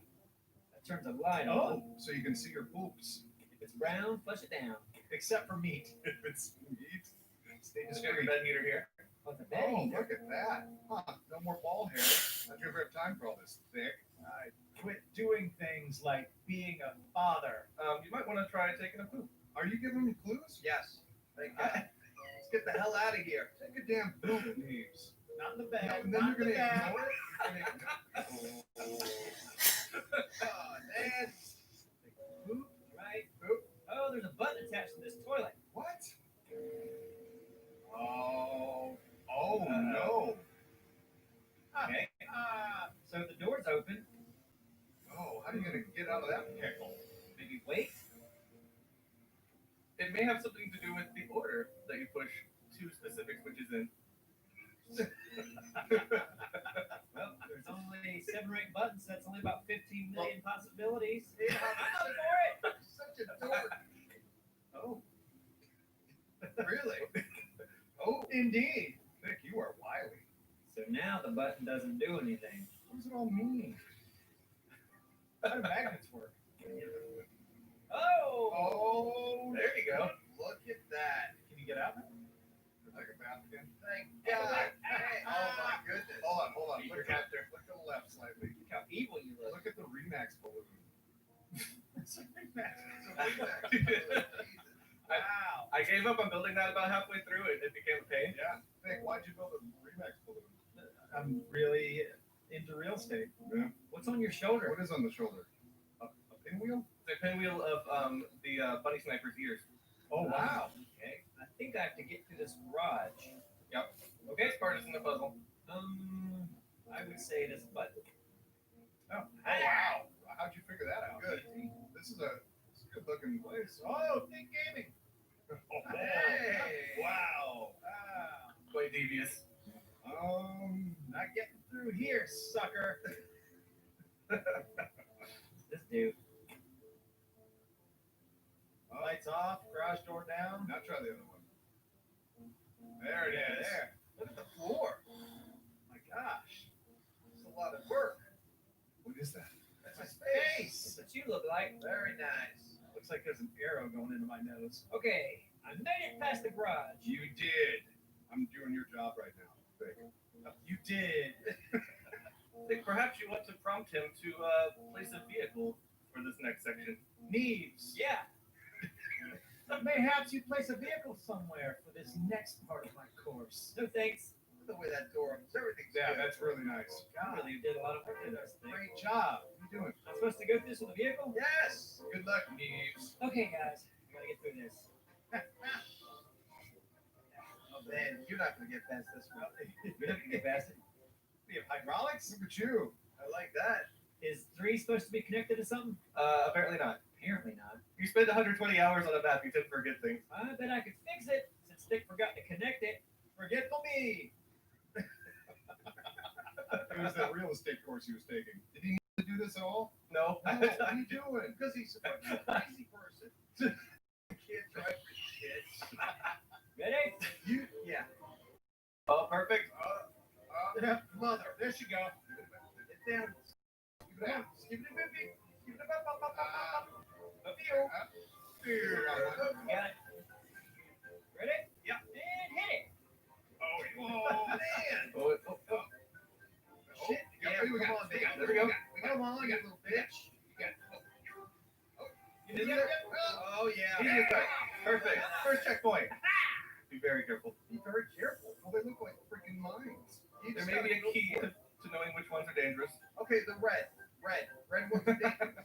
turns a light on. Oh, so you can see your boobs. If it's brown, flush it down. Except for meat. If it's meat, stay Just discreet. got your bed heater here. Oh, the bed Oh, heater. look at that. Huh, no more ball hair. How'd you ever have time for all this thick? I quit doing things like being a father. You might want to try taking a poop. Are you giving me clues? Yes. Thank God. Let's get the hell out of here. Take a damn poop, Neves. Not in the bed. No, and then not you're in the gonna bed. ignore it? Oh, man. Poop, right? Poop. Oh, there's a button attached to this toilet. What? Oh no. Okay. So the door's open. Oh, how are you gonna get out of that pickle? Maybe wait. It may have something to do with the order that you push two specific switches in. Well, there's only 7 or 8 buttons. So that's only about 15 million possibilities. Yeah, I'm up for it. such a dork. Oh, Really? oh, Indeed. Nick, you are wily. So now the button doesn't do anything. What does it all mean? How do magnets work? Oh! Oh, There you go. Look at that. Can you get out? like a bath again. Thank God. Hey, oh my goodness. Hold on. Eat Look your to the left slightly. Look how evil you look. Look at the Remax balloon. It's a Remax. Wow. I gave up on building that about halfway through it. It became a pain. Yeah. Nick, why'd you build a Remax balloon? I'm really into real estate. Yeah. What's on your shoulder? What is on the shoulder? A pinwheel? The pinwheel of the bunny sniper's ears. Oh, wow. Okay. I think I have to get through this garage. Yep. Okay, it's part in the puzzle. I would say this button. Oh, wow. How'd you figure that out? Good. This is a good looking place. Oh, Think Gaming. Hey. Wow. Quite devious. Not getting through here, sucker. This dude. Lights off, garage door down. Now try the other one. There it is. There. Look at the floor. My gosh. It's a lot of work. What is that? That's my face. That's what you look like. Very nice. Looks like there's an arrow going into my nose. Okay. I made it past the garage. You did. I'm doing your job right now. Vic. You did. I think perhaps you want to prompt him to place a vehicle for this next section. Neves. Yeah. Mayhaps you place a vehicle somewhere for this next part of my course. No thanks. Look at the way that door opens. Everything's Yeah, good. that's really nice. I really did a lot of work in this thing. Great job. What are you doing? I'm supposed to go through this with a vehicle? Yes. Good luck, Neves. Okay, guys. I gotta get through this. Oh, man, you're not going to get past this one. You're not gonna get past it. We have hydraulics? Look at you. I like that. Is 3 supposed to be connected to something? Apparently not. Apparently not. You spend 120 hours on a map, you tend to forget things. I bet I could fix it since Dick forgot to connect it. Forgetful me. It was that real estate course he was taking. Did he need to do this at all? No. No, what are you doing? Because he's a fucking crazy person. Can't drive for shit. Ready? Yeah. Oh, perfect. Mother. There she go. Get down. Give it out. Give it a bippy. Give it a a feel. Got it. Ready? Yep. And hit it. Oh, man. Oh, Shit. Yeah, we come got on, it. baby. There we go. Come on, you little bitch. You did it? Oh, yeah. Easy as that. Perfect. First checkpoint. Be very careful. Be very careful. Well, they look like freaking mines. There may be a key to knowing which ones are dangerous. Okay, the red. Red one's dangerous.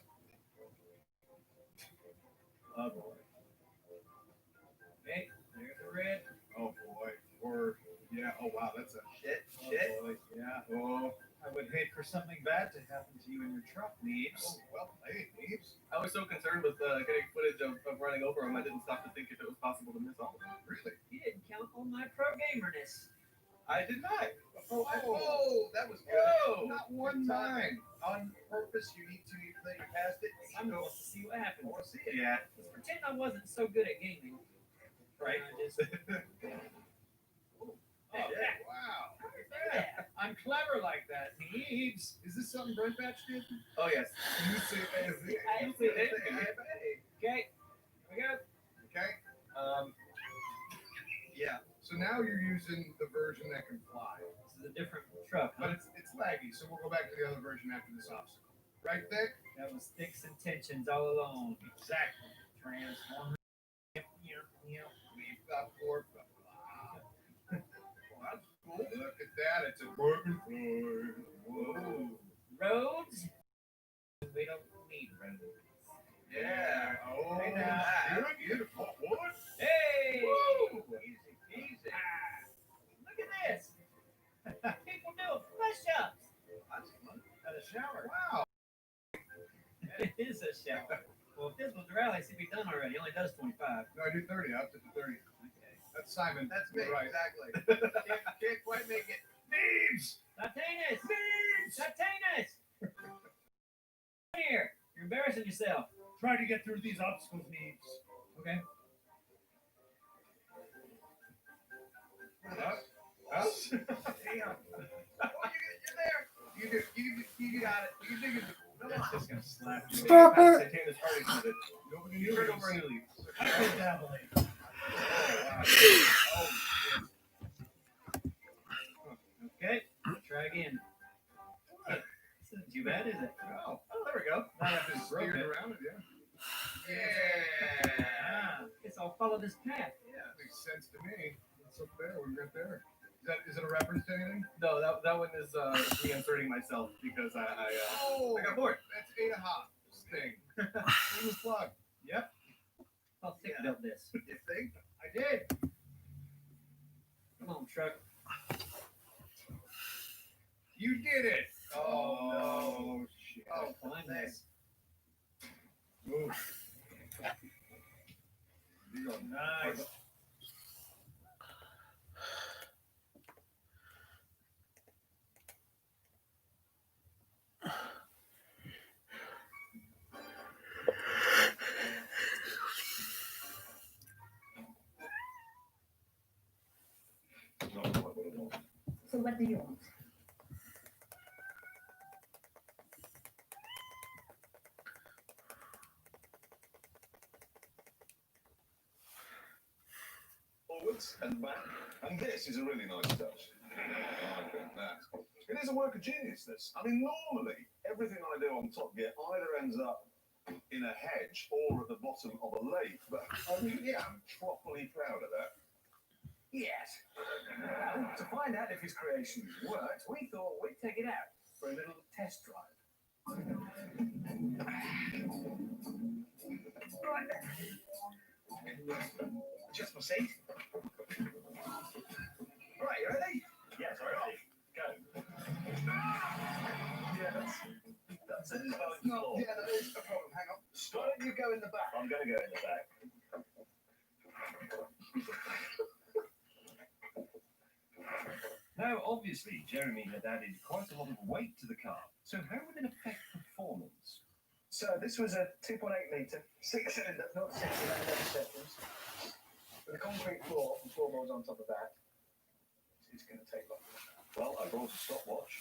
Oh boy. Okay, there's the red. Oh boy. Or yeah. Oh wow. That's a Shit. boy. Yeah. Oh. I would hate for something bad to happen to you in your truck, Neves. Oh well played, Neves. I was so concerned with getting footage of running over him, I didn't stop to think if it was possible to miss all of them. Really? You didn't count on my pro gamerness. I did not. Oh, that was good. Whoa. Not one time. On purpose, you need to, even though you passed it. I'm going to see what I happens. want to see it. Yeah. Let's pretend I wasn't so good at gaming. Right. Oh, wow. I'm clever like that. Neebs. Is this something Brent Batch did? Oh, yes. You say Okay. We go. Okay. Yeah. So now you're using the version that can fly. This is a different truck, huh? But it's laggy, so we'll go back to the other version after this obstacle. Right, Thick? That was Thick's intentions all along. Exactly. Transformer. Yep. We've got four. That's cool. Look at that. It's a broken floor. Whoa. Roads? We don't need roads. Yeah. Oh, Hey, now. beautiful. What? Hey! Woo! Easy peasy. Look at this. People doing push-ups. That's fun. At a shower. Wow. It is a shower. Well, if this was the rally, it'd be done already. It only does 25. No, I do 30. Up to the 30. Okay. That's Simon. That's me, Right. exactly. can't quite make it. Neebs! Latinus! Neebs! Latinus! Here. You're embarrassing yourself. Try to get through these obstacles, Neebs. Okay. Up. Damn. Oh, you're there. You got it. You dig it. Come on. Just gonna slap you. Stop it. Nobody You knew heard it. over and leave. Okay. Try again. This isn't too bad, is it? Oh, there we go. I have to steer Broke it it. around it, yeah. Ah, guess I'll follow this path. Yeah, makes sense to me. It's up there. We're right there. Is it a reference to anything? No, that one is me inserting myself because I got bored. That's Ada Hobbs thing. Famous plug. Yep. I'll think about this. You think? I did. Come on, truck. You did it. Oh, no. Shit. Oh, climb this. Move. Nice. So what do you want? Forwards and back. And this is a really nice touch. I think that. It is a work of genius, this. I mean, normally, everything I do on Top Gear either ends up in a hedge or at the bottom of a lake, but I really am properly proud of that. Yes. Well, to find out if his creations worked, we thought we'd take it out for a little test drive. Right then. Adjust my seat. Right, you ready? Yes, ready. Go. Yeah, that's it. No, yeah, there is a problem. Hang on. Why don't you go in the back? I'm going to go in the back. Now, obviously, Jeremy had added quite a lot of weight to the car. So how would it affect performance? So this was a 2.8 litre, 6-cylinder, not 6 seconds, with a concrete floor and floorboards on top of that. It's going to take long. Well, I brought a stopwatch.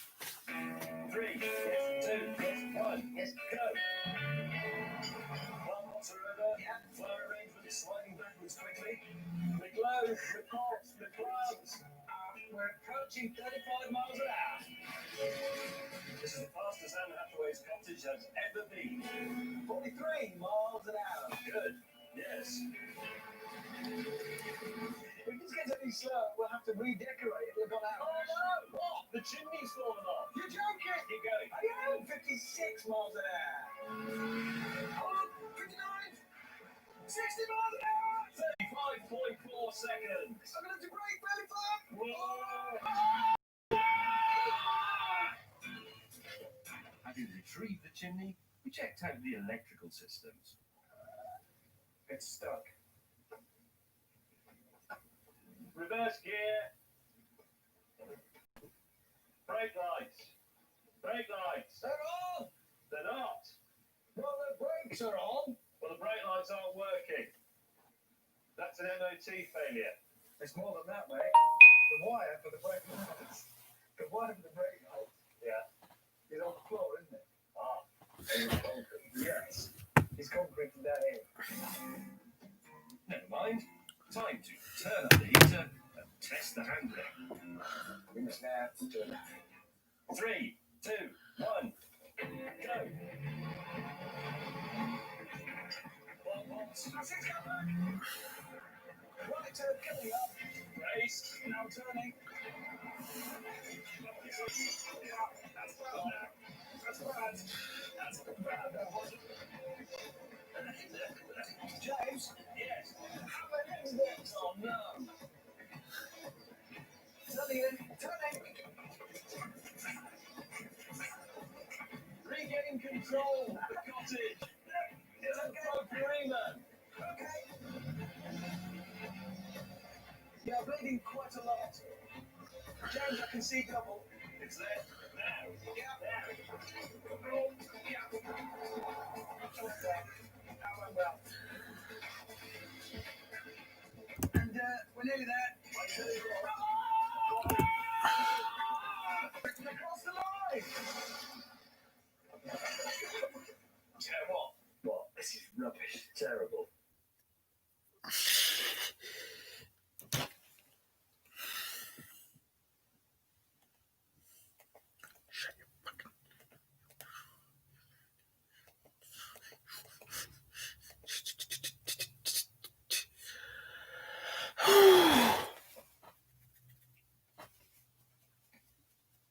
3, yes, 2, yes, 1, yes, go. One water river, flow arrangement sliding backwards quickly. The glow, the pops, the clouds. We're approaching 35 miles an hour. This is the fastest Anne Hathaway's cottage has ever been. 43 miles an hour. Good. Yes. If this gets any slower, we'll have to redecorate it. We've gone out. Oh no! What? The chimney's fallen off. You're joking! Keep going. I am 56 miles an hour. Oh, 59! 60 miles an hour! 35.4 seconds. I'm going to brake really far! Whoa! Having retrieved the chimney, we checked out the electrical systems. It's stuck. Reverse gear. Brake lights. Brake lights. They're on! They're not. Well, the brakes are on. Well, the brake lights aren't working. That's an MOT failure. It's more than that, mate. The wire for the brake lights. The wire for the brake lights. Yeah. Is on the floor, isn't it? Ah. Yes. He's concreted that in. Never mind. Time to turn up the heater and test the handling. We must now turn 3, 2, 1, go. Right turn coming up. Race. Now turning. That's bad now. That's bad. That's bad. James? Yes. How many is this? Oh no. Turning in. Turning. Regaining control of the cottage. It's a pro Freeman. Okay. You're bleeding quite a lot. James, I can see double. It's there now. Yeah. Now. Yeah. That went well. And we're nearly there. Across the line! You know what? This is rubbish. Terrible.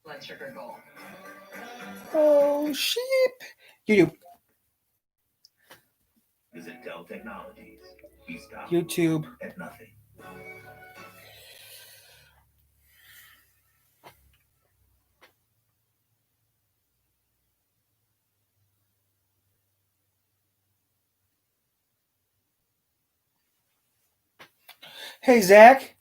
Blood sugar goal. Oh, sheep. YouTube. Visit Dell Technologies. We stop YouTube. at nothing. Hey, Zach.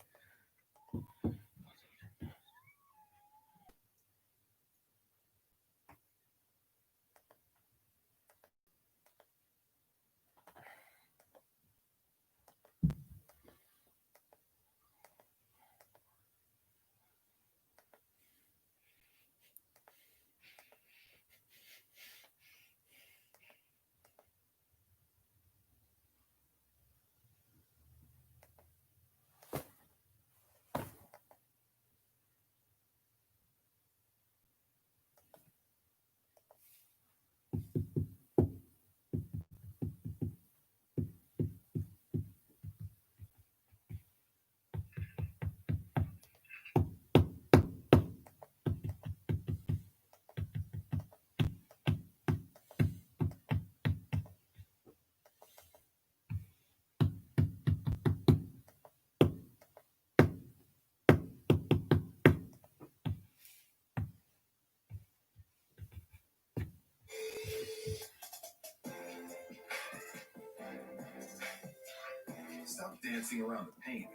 Stop dancing around the paint.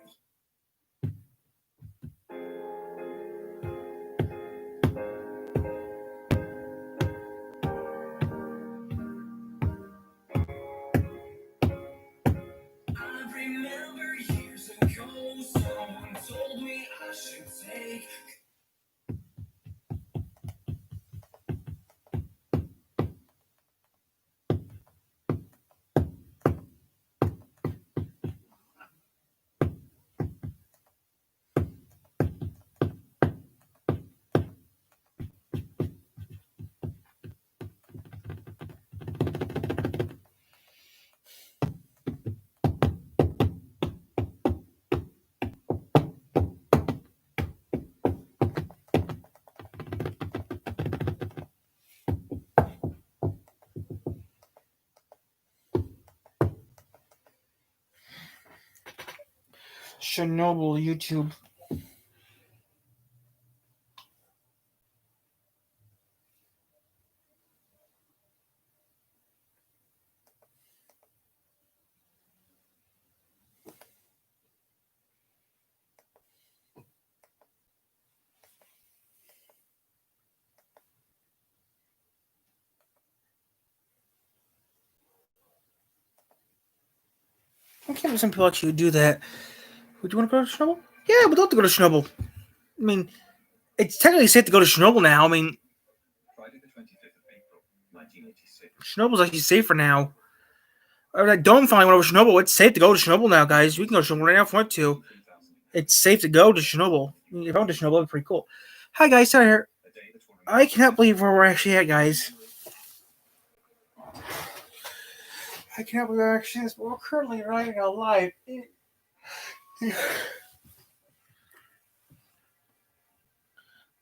I remember years ago, someone told me I should take. Chernobyl YouTube. I can't believe some people actually do that. Would you want to go to Chernobyl? Yeah, we'd love to go to Chernobyl. I mean, it's technically safe to go to Chernobyl now. I mean, Friday the 25th of April, 1986. Chernobyl's actually safer now. Or that dome flying over Chernobyl. It's safe to go to Chernobyl now, guys. We can go to Chernobyl right now if we want to. It's safe to go to Chernobyl. I mean, if I went to Chernobyl, it'd be pretty cool. Hi, guys. Sorry here. I cannot believe where we're actually at, guys. I cannot believe we're actually at. We're currently riding a live.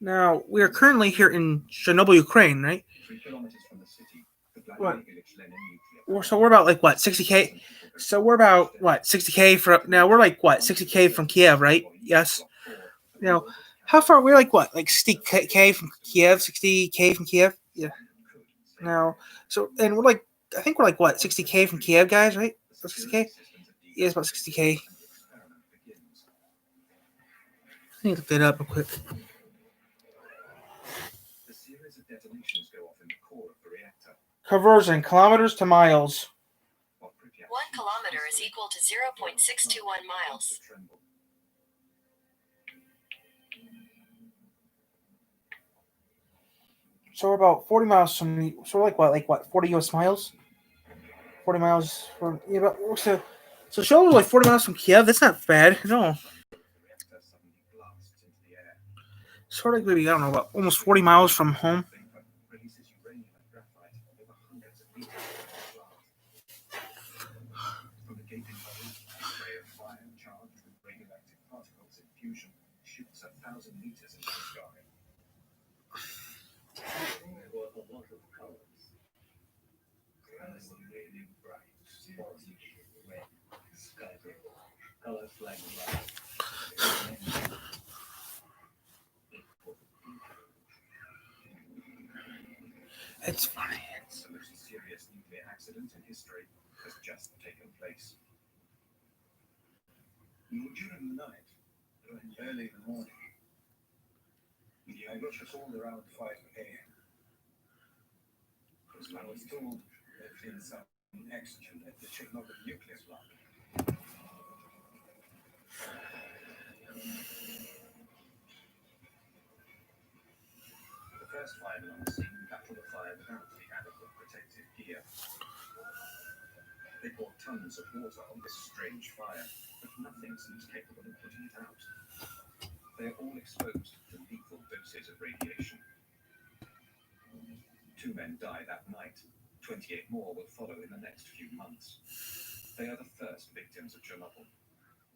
Now, we are currently here in Chernobyl, Ukraine, right? 3 kilometers from the city, the What? Vladimir Ilyich Lenin nuclear So we're about like what, 60K? So we're about what, 60K from now? We're like what, 60K from Kiev, right? Yes. Now, how far? We're like what, like 60K from Kiev, 60K from Kiev? Yeah. Now, so and we're like, I think we're like what, 60K from Kiev, guys, right? 60K? Yeah, it's about 60K. I need to look that up real quick. The series of detonations go off in the core of the reactor. Conversion, kilometers to miles. 1 kilometer is equal to 0.621 miles. So we're about 40 miles from the, so we're like what, 40 US miles? 40 miles from, yeah, about, so Chernobyl like 40 miles from Kiev. That's not bad at all. Sort of maybe, I don't know, about almost 40 miles from home. Releases uranium and graphite over hundreds of meters into the plant. From the gaping hole, a ray of fire charged with radioactive particles in fusion shoots 1,000 meters into the sky. There were a lot of colors. And they were really bright, sporty, red, sky blue, colors like light. It's funny. The most serious nuclear accident in history has just taken place. During the night, early in the morning, I got a call around 5 a.m. I was told there's been some accident at the Chernobyl nuclear plant. The first firemen on the scene battled the fire without the adequate protective gear. They poured tons of water on this strange fire, but nothing seems capable of putting it out. They are all exposed to lethal doses of radiation. 2 men died that night. 28 more will follow in the next few months. They are the first victims of Chernobyl.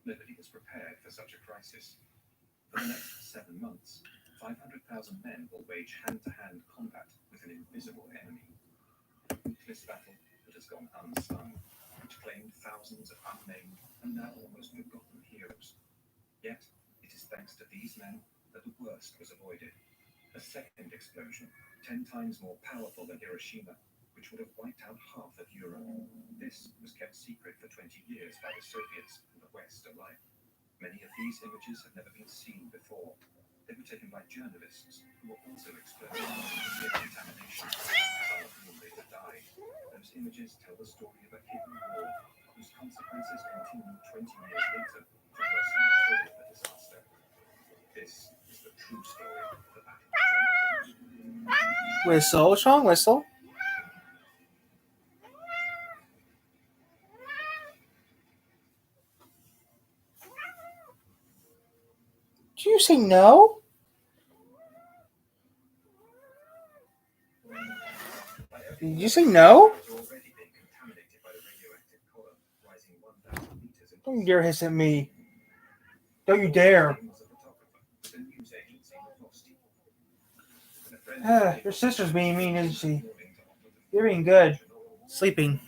Nobody was prepared for such a crisis. For the next 7 months, 500,000 men will wage hand-to-hand combat with an invisible enemy. A ruthless battle that has gone unsung, which claimed thousands of unnamed and now almost forgotten heroes. Yet, it is thanks to these men that the worst was avoided. A second explosion, 10 times more powerful than Hiroshima, which would have wiped out half of Europe. This was kept secret for 20 years by the Soviets and the West alike. Many of these images have never been seen before. They were taken by journalists who were also exposed to nuclear contamination, some of whom later died. Those images tell the story of a hidden war whose consequences continue 20 years later to worsen the toll of the disaster. This is the true story of the Battle of Chernobyl. Whistle, Sean, whistle. Did you say no? Did you say no? Don't you dare hiss at me. Don't you dare. Your sister's being mean, isn't she? You're being good. Sleeping.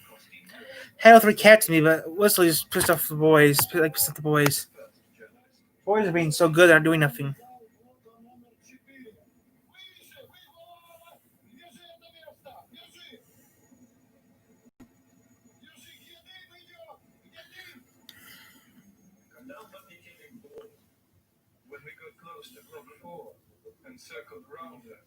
Had all 3 cats to me, but Wesley's pissed off the boys. Like, pissed off the boys. Boys are being so good, they're not doing nothing. When we got close to Block 4 and circled round her.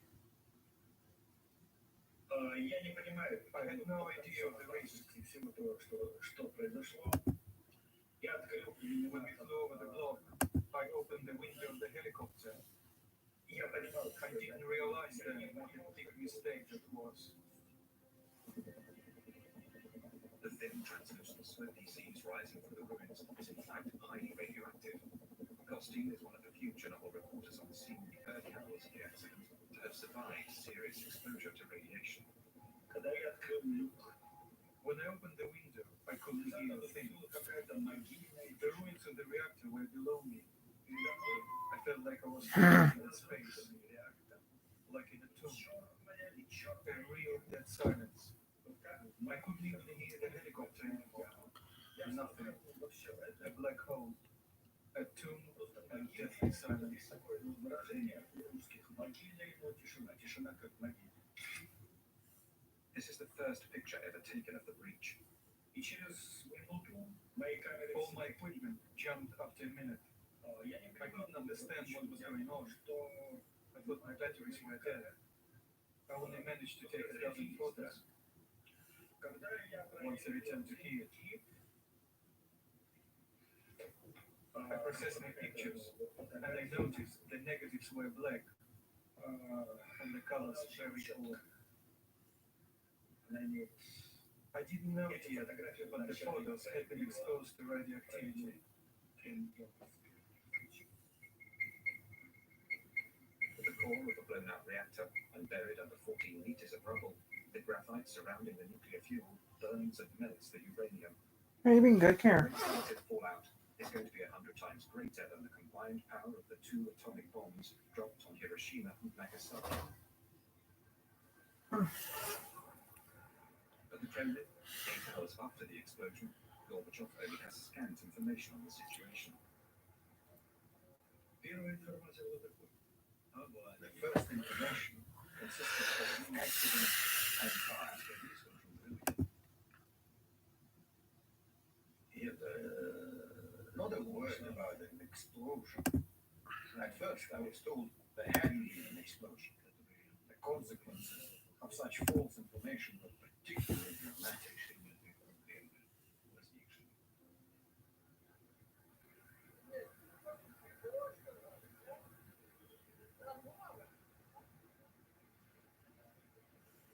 Я не понимаю. I had no idea of the risks и всего того, что произошло. When we flew over the globe, I opened the window of the helicopter. Yeah, but I didn't realize then what a big mistake that was. The thin, translucent, smoky seas rising from the ruins is in fact highly radioactive. Costine is one of the few Chernobyl reporters on the scene in the early hours of the accident to have survived serious exposure to radiation. When I opened the window, I couldn't hear a thing. The ruins of the reactor were below me. I felt like I was floating in space, like in a tomb. A real dead silence. I couldn't even hear the helicopter anymore. Nothing. A black hole. A tomb and deathly silence. This is the first picture ever taken of the breach. All my equipment jumped after a minute. I couldn't understand what was going on. I thought my batteries were dead. I only managed to take 1,000 photos. Once I returned to Kiev, I processed my pictures, and I noticed the negatives were black, and the colors very poor. I didn't know it yet, but the photos had been exposed to radioactivity. The core of a blown-out reactor and buried under 14 liters of rubble, the graphite surrounding the nuclear fuel burns and melts the uranium. You're being good care. The estimated fallout is going to be 100 times greater than the combined power of the 2 atomic bombs dropped on Hiroshima and Nagasaki. At the Kremlin, 8 hours after the explosion, Gorbachev only has scant information on the situation. The first information consisted of an accident and fire. Not a word about an explosion. At first, I was told there hadn't been an explosion. The consequences of such false information were particularly dramatic.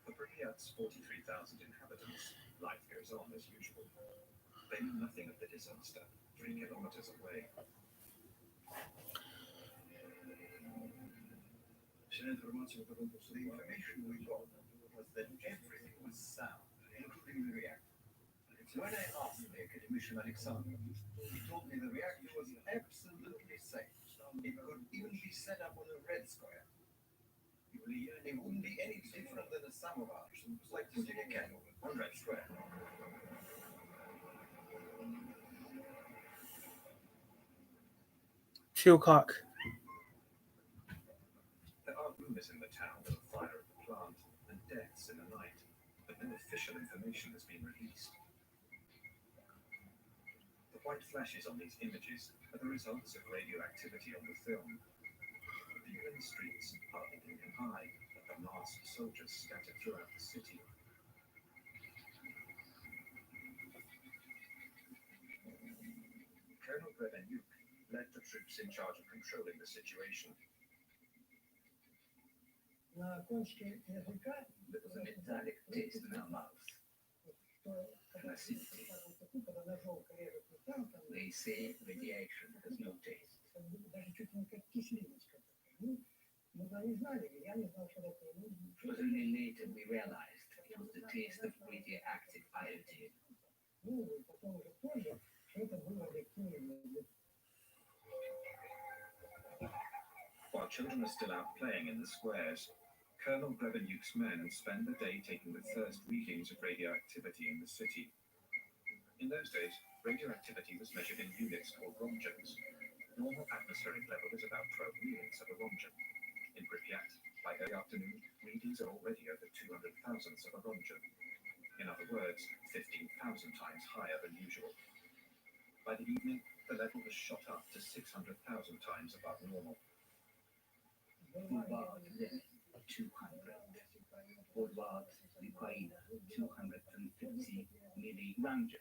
For Pripyat's 43,000 inhabitants, life goes on as usual. They knew nothing of the disaster 3 kilometers away. The information we got was that everything was sound, including the reactor. When I asked the academician Alexander, he told me the reactor was absolutely safe. It could even be set up on a red square. It wouldn't be any different than a samovar, like putting a kettle on red square. $2:00. There are rumors in the town of a fire at the plant and deaths in the night, but no official information has been released. The white flashes on these images are the results of radioactivity on the film. People in the streets hardly can hide at the masked soldiers scattered throughout the city. Colonel Grebenyuk led the troops in charge of controlling the situation. There was a metallic taste in our mouth. An acidity. They say radiation has no taste. It was only later we realized it was the taste of radioactive iodine. While children are still out playing in the squares, Colonel Grebenyuk's men spend the day taking the first readings of radioactivity in the city. In those days, radioactivity was measured in units called romgens. Normal atmospheric level is about 12 units of a romgen. In Pripyat, by early afternoon, readings are already over 200 thousandths of a romgen. In other words, 15,000 times higher than usual. By the evening, the level was shot up to 600,000 times above normal. Bulvar, 200. Bulvar, Ukraine, 250 milligrams.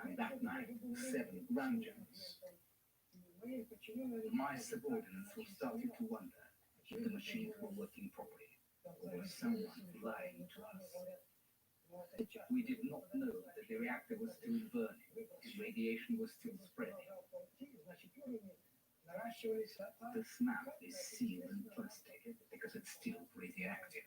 And that night, 7 Ramjans. My subordinates were starting to wonder if the machines were working properly, or was someone lying to us. We did not know that the reactor was still burning and radiation was still spreading. The snap is sealed in plastic because it's still radioactive.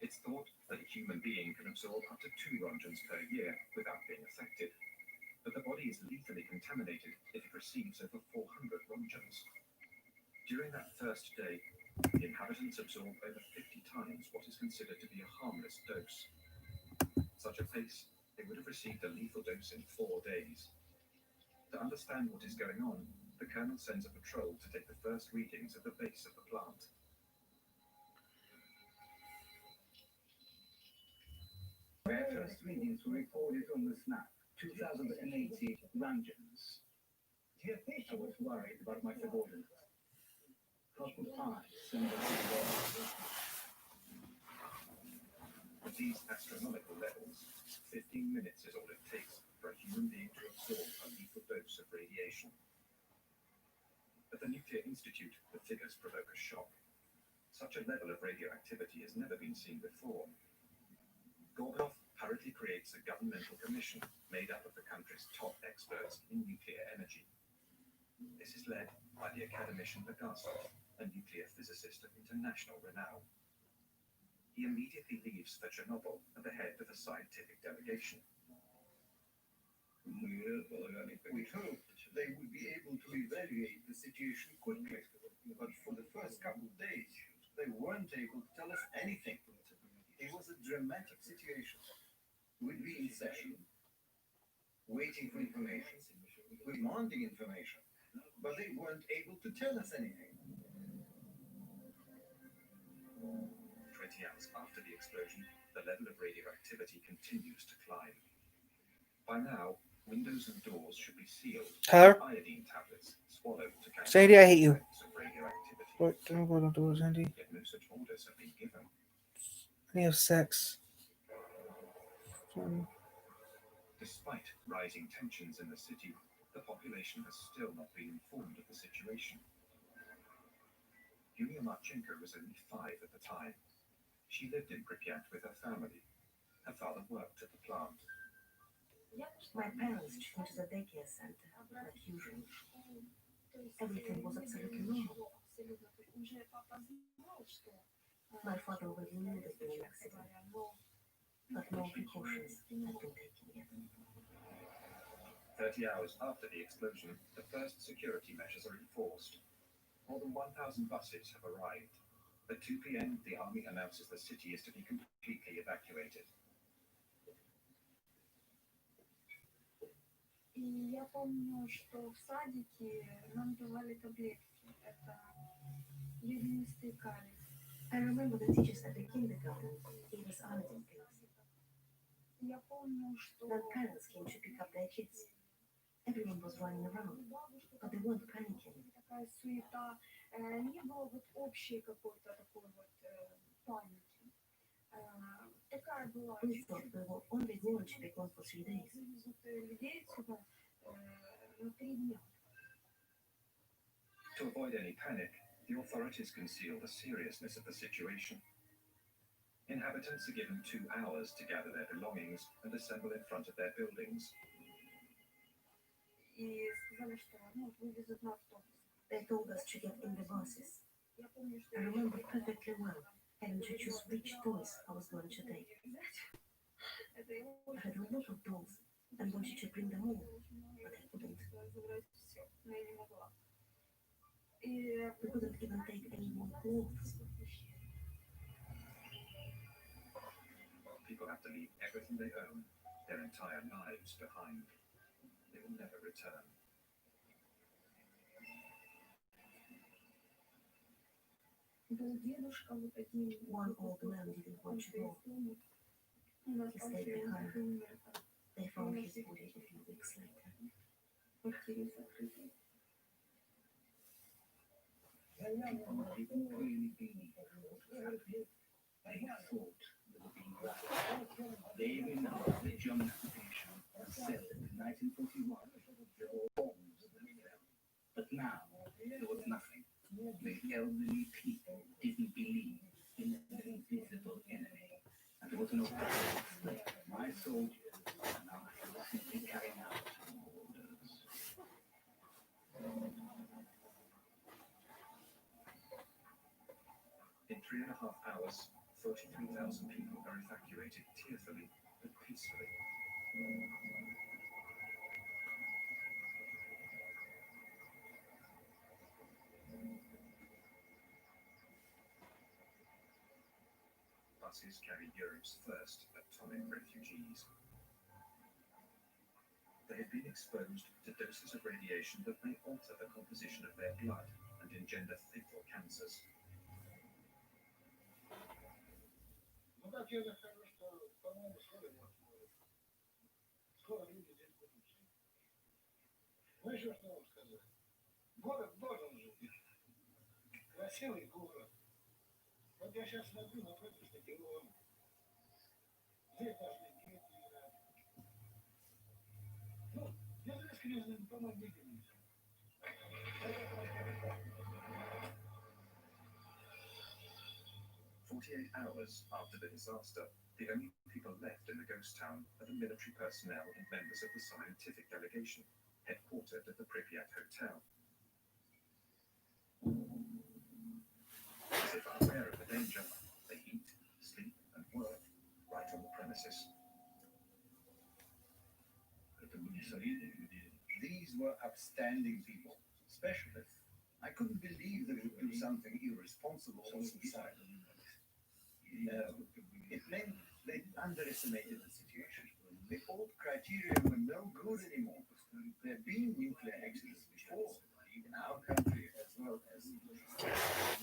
It's thought that a human being can absorb up to 2 Ramjans per year without being affected, but the body is lethally contaminated if it receives over 400 Ramjans. During that first day, the inhabitants absorb over 50 times what is considered to be a harmless dose. Such a pace, they would have received a lethal dose in 4 days. To understand what is going on, the colonel sends a patrol to take the first readings at the base of the plant. Their first readings were reported on the snap, 2080 Ramjans. I was worried about my subordinates. How could I send them to the At these astronomical levels, 15 minutes is all it takes for a human being to absorb a lethal dose of radiation. At the Nuclear Institute, the figures provoke a shock. Such a level of radioactivity has never been seen before. Gorbachev hurriedly creates a governmental commission made up of the country's top experts in nuclear energy. This is led by the academician Legasov, a nuclear physicist of international renown. He immediately leaves for Chernobyl at the head of a scientific delegation. We hoped they would be able to evaluate the situation quickly, but for the first couple of days, they weren't able to tell us anything. It was a dramatic situation. We'd be in session, waiting for information, demanding information, but they weren't able to tell us anything. 20 hours after the explosion, the level of radioactivity continues to climb. By now, windows and doors should be sealed. Tyler? Iodine tablets swallowed to counteract Sandy, I hate you. the effects of radioactivity. What? Don't do it, Sandy. Yet no such orders have been given. I need to have sex. Despite rising tensions in the city, the population has still not been informed of the situation. Yulia Marchenko was only 5 at the time. She lived in Pripyat with her family. Her father worked at the plant. My parents changed the daycare center, like usual. Everything was absolutely normal. My father already knew there'd been an accident, but no precautions had been taken yet. 30 hours after the explosion, the first security measures are enforced. More than 1,000 buses have arrived. At 2 p.m., the army announces the city is to be completely evacuated. И я помню, что в садике нам давали таблетки. Это ядовитый калий. I remember the teachers at the kindergarten gave us iodine pills. Я помню, что Then parents came to pick up their kids. Everyone was running around, but they weren't panicking. такая суета. Не было вот общей какой-то такой вот паники. Такая была We thought we were only going to be gone for 3 days. вывезут людей сюда на 3 дня. To avoid any panic, the authorities conceal the seriousness of the situation. Inhabitants are given 2 hours to gather their belongings and assemble in front of their buildings. И сказали, что вывезут на автобус. They told us to get in the buses. Я помню, что I remember perfectly well having to choose which toys I was going to take. это I had a lot of dolls and wanted to bring them all, but I couldn't. забрать все, но я не могла. We couldn't even take any more clothes. People have to leave everything they own, their entire lives behind. They will never return. Был дедушка вот один. One old man didn't want to go. He stayed behind. They found his body a few weeks later. Квартире закрытой. People really believe what was happening. They thought 1941, there were bombs that fell. But now, there was nothing. The elderly people didn't believe in an invisible enemy. And there was no doubt that my soldiers and I were simply carrying out orders. In 3.5 hours, 43,000 people are evacuated tearfully but peacefully. Buses carry Europe's first atomic refugees. They have been exposed to doses of radiation that may alter the composition of their blood and engender fatal cancers. Ну так я захожу, что, по-моему, скоро вот, скоро люди здесь будут жить. Ну еще что вам сказать? Город должен жить. Красивый город. Вот я сейчас смотрю напротив стадиона. Здесь должны дети играть. Ну, я скрезным, помогите мне. 48 hours after the disaster, the only people left in the ghost town are the military personnel and members of the scientific delegation, headquartered at the Pripyat Hotel. As if unaware of the danger, they eat, sleep, and work right on the premises. These were upstanding people, specialists. I couldn't believe they would do something irresponsible or suicidal. No, it meant they underestimated the situation. The old criteria were no good anymore. There have been nuclear accidents before, in our country as well as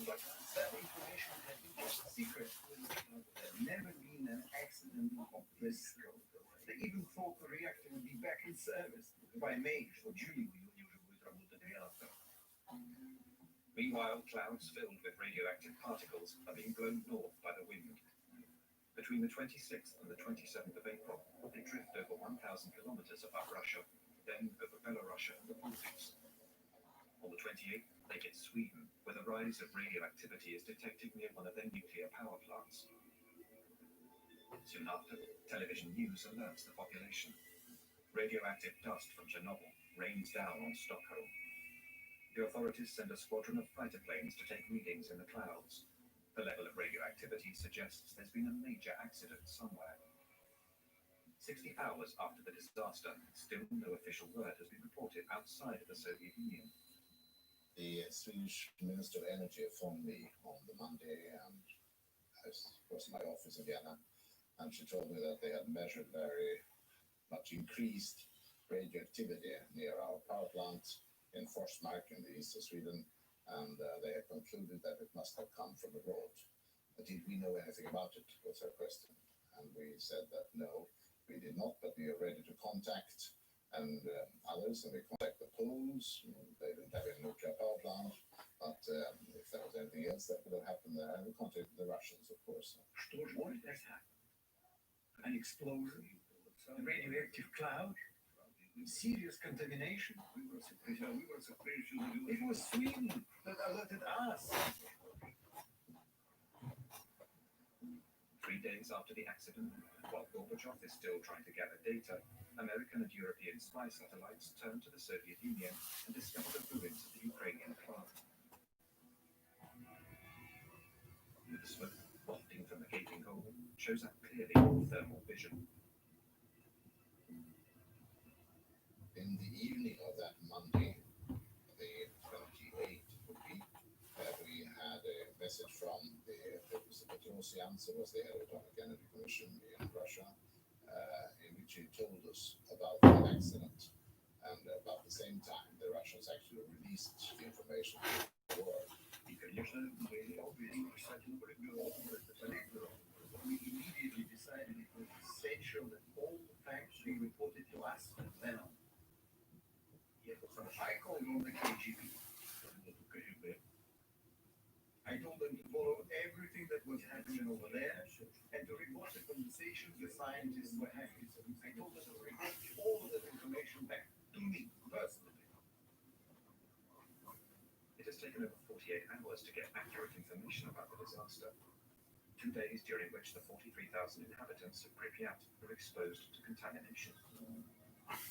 but that information had been kept secret. There had never been an accident of this scope. They even thought the reactor would be back in service by May or June. Meanwhile, clouds filled with radioactive particles are being blown north by the wind. Between the 26th and the 27th of April, they drift over 1,000 kilometers above Russia, then over Belarus and the Baltics. On the 28th, they hit Sweden, where the rise of radioactivity is detected near one of their nuclear power plants. Soon after, television news alerts the population. Radioactive dust from Chernobyl rains down on Stockholm. The authorities send a squadron of fighter planes to take readings in the clouds. The level of radioactivity suggests there's been a major accident somewhere. 60 hours after the disaster, still no official word has been reported outside of the Soviet Union. The Swedish Minister of Energy phoned me on the Monday, and I was in my office in Vienna, and she told me that they had measured very much increased radioactivity near our power plant in Forsmark in the east of Sweden, and they had concluded that it must have come from abroad. But did we know anything about it, was her question. And we said that no, we did not, but we are ready to contact and others, and we contact the Poles. They didn't have a nuclear power plant, but if there was anything else that could have happened there, and we contacted the Russians, of course. What did that happen? An explosion? A radioactive cloud? Serious contamination? We were surprised. It was Sweden that alerted us. 3 days after the accident, while Gorbachev is still trying to gather data, American and European spy satellites turn to the Soviet Union and discover the ruins of the Ukrainian plant. The smoke wafting from the gaping hole shows up clearly in thermal vision. In the evening of that Monday, the 28th would be, we had a message from the Petrosian, who was the head of the Atomic Energy Commission in Russia, in which he told us about the accident. And about the same time, the Russians actually released the information to the world. We immediately decided it was essential that all the facts be reported to us and then on. I called on the KGB. I told them to follow everything that was happening over there and to report the conversations the scientists were having. I told them to report all of that information 48 hours to get accurate information about the disaster. 2 days during which the 43,000 inhabitants of Pripyat were exposed to contamination.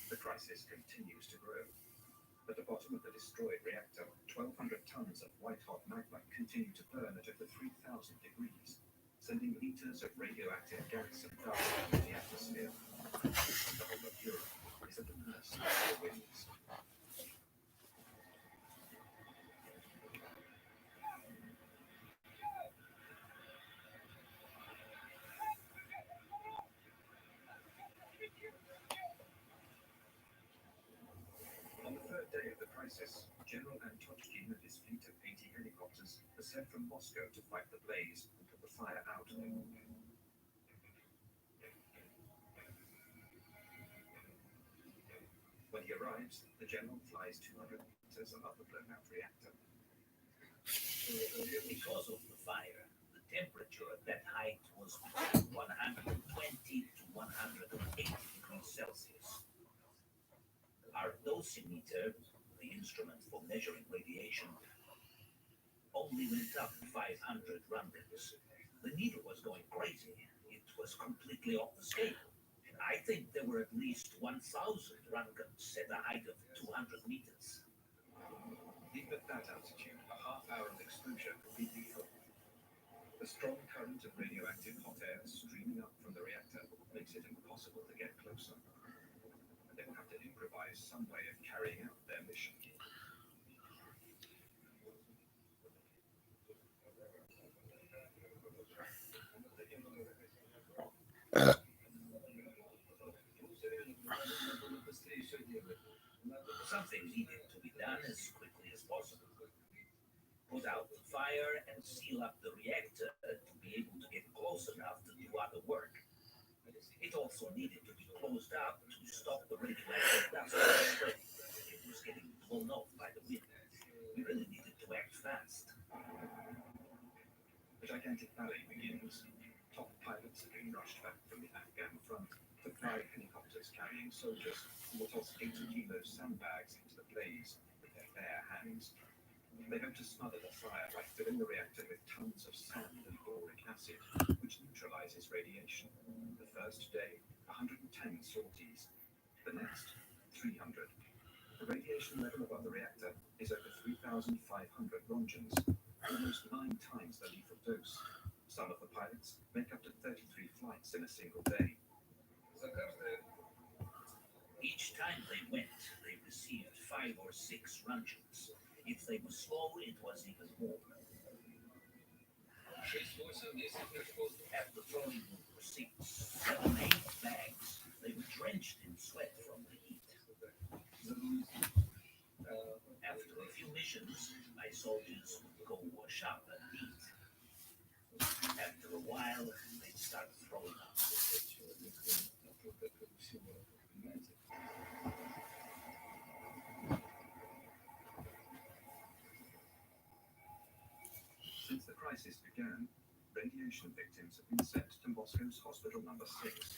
The crisis continues to grow. At the bottom of the destroyed reactor, 1,200 tons of white-hot magma continue to burn at over 3,000 degrees, sending liters of radioactive gas and dust into the atmosphere. The whole of Europe is at the mercy of the winds. On the third day of the crisis, General Antochkin and his fleet of 80 helicopters were sent from Moscow to fight the blaze and put the fire out. When he arrives, the general flies 200 meters above the blown-out reactor. Because of the fire, the temperature at that height was between 120 to 180 degrees Celsius. Our dosimeter, the instrument for measuring radiation, only went up 500 rundings. The needle was going crazy. It was completely off the scale. I think there were at least 1,000 rundings at a height of 200 meters. Even at that altitude, a half-hour of exposure could be lethal. The strong current of radioactive hot air streaming up from the reactor makes it impossible to get closer. They will have to improvise some way of carrying out their mission. Something needed to be done as quickly as possible. Put out the fire and seal up the reactor to be able to get close enough to do other work. It also needed to be closed up to stop the radioactive dust from spreading. It was getting blown off by the wind. We really needed to act fast. The gigantic valley begins. Top pilots are being rushed back from the Afghan front to fly helicopters carrying soldiers who will toss 80-kilo sandbags into the blaze with their bare hands. They hope to smother the fire by filling the reactor with tons of sand and boric acid, which neutralizes radiation. The first day, 110 sorties. The next, 300. The radiation level above the reactor is over 3,500 roentgens, almost 9 times the lethal dose. Some of the pilots make up to 33 flights in a single day. Each time they went, they received 5 or 6 roentgens. If they were slow, it was even more. After throwing 6, 7, 8 bags, they were drenched in sweat from the heat. After a few missions, my soldiers would go wash up and eat. After a while, they'd start throwing up. Since the crisis began, radiation victims have been sent to Moscow's hospital number 6.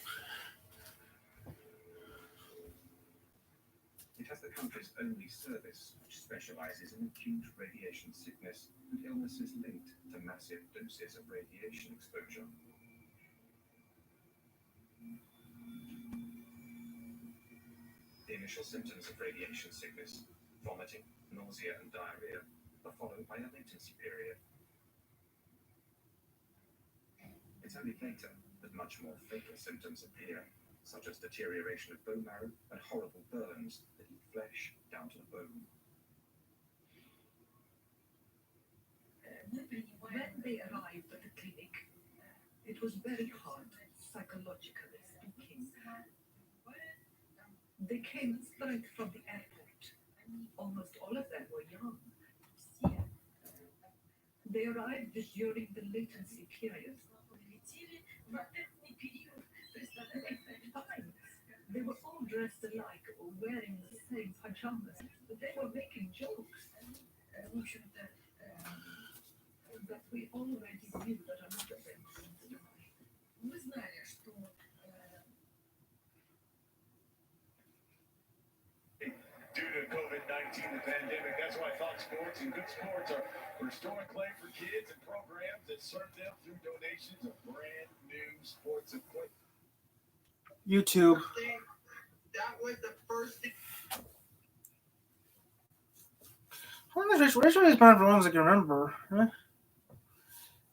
It has the country's only service, which specializes in acute radiation sickness and illnesses linked to massive doses of radiation exposure. The initial symptoms of radiation sickness, vomiting, nausea, and diarrhea, are followed by a latency period. It's only later that much more fatal symptoms appear, such as deterioration of bone marrow and horrible burns that eat flesh down to the bone. When they arrived at the clinic, it was very hard, psychologically speaking. They came straight from the airport. Almost all of them were young. They arrived during the latency period. Fine. They were all dressed alike, wearing the same pajamas. They were making jokes. But we already knew that a lot of them couldn't die. Мы знали, что Due to COVID-19 fighting the pandemic. That's why Fox Sports and Good Sports are restoring play for kids and programs that serve them through donations of brand new sports equipment. YouTube. That was the first thing. Rachel has been on for as long as I can remember.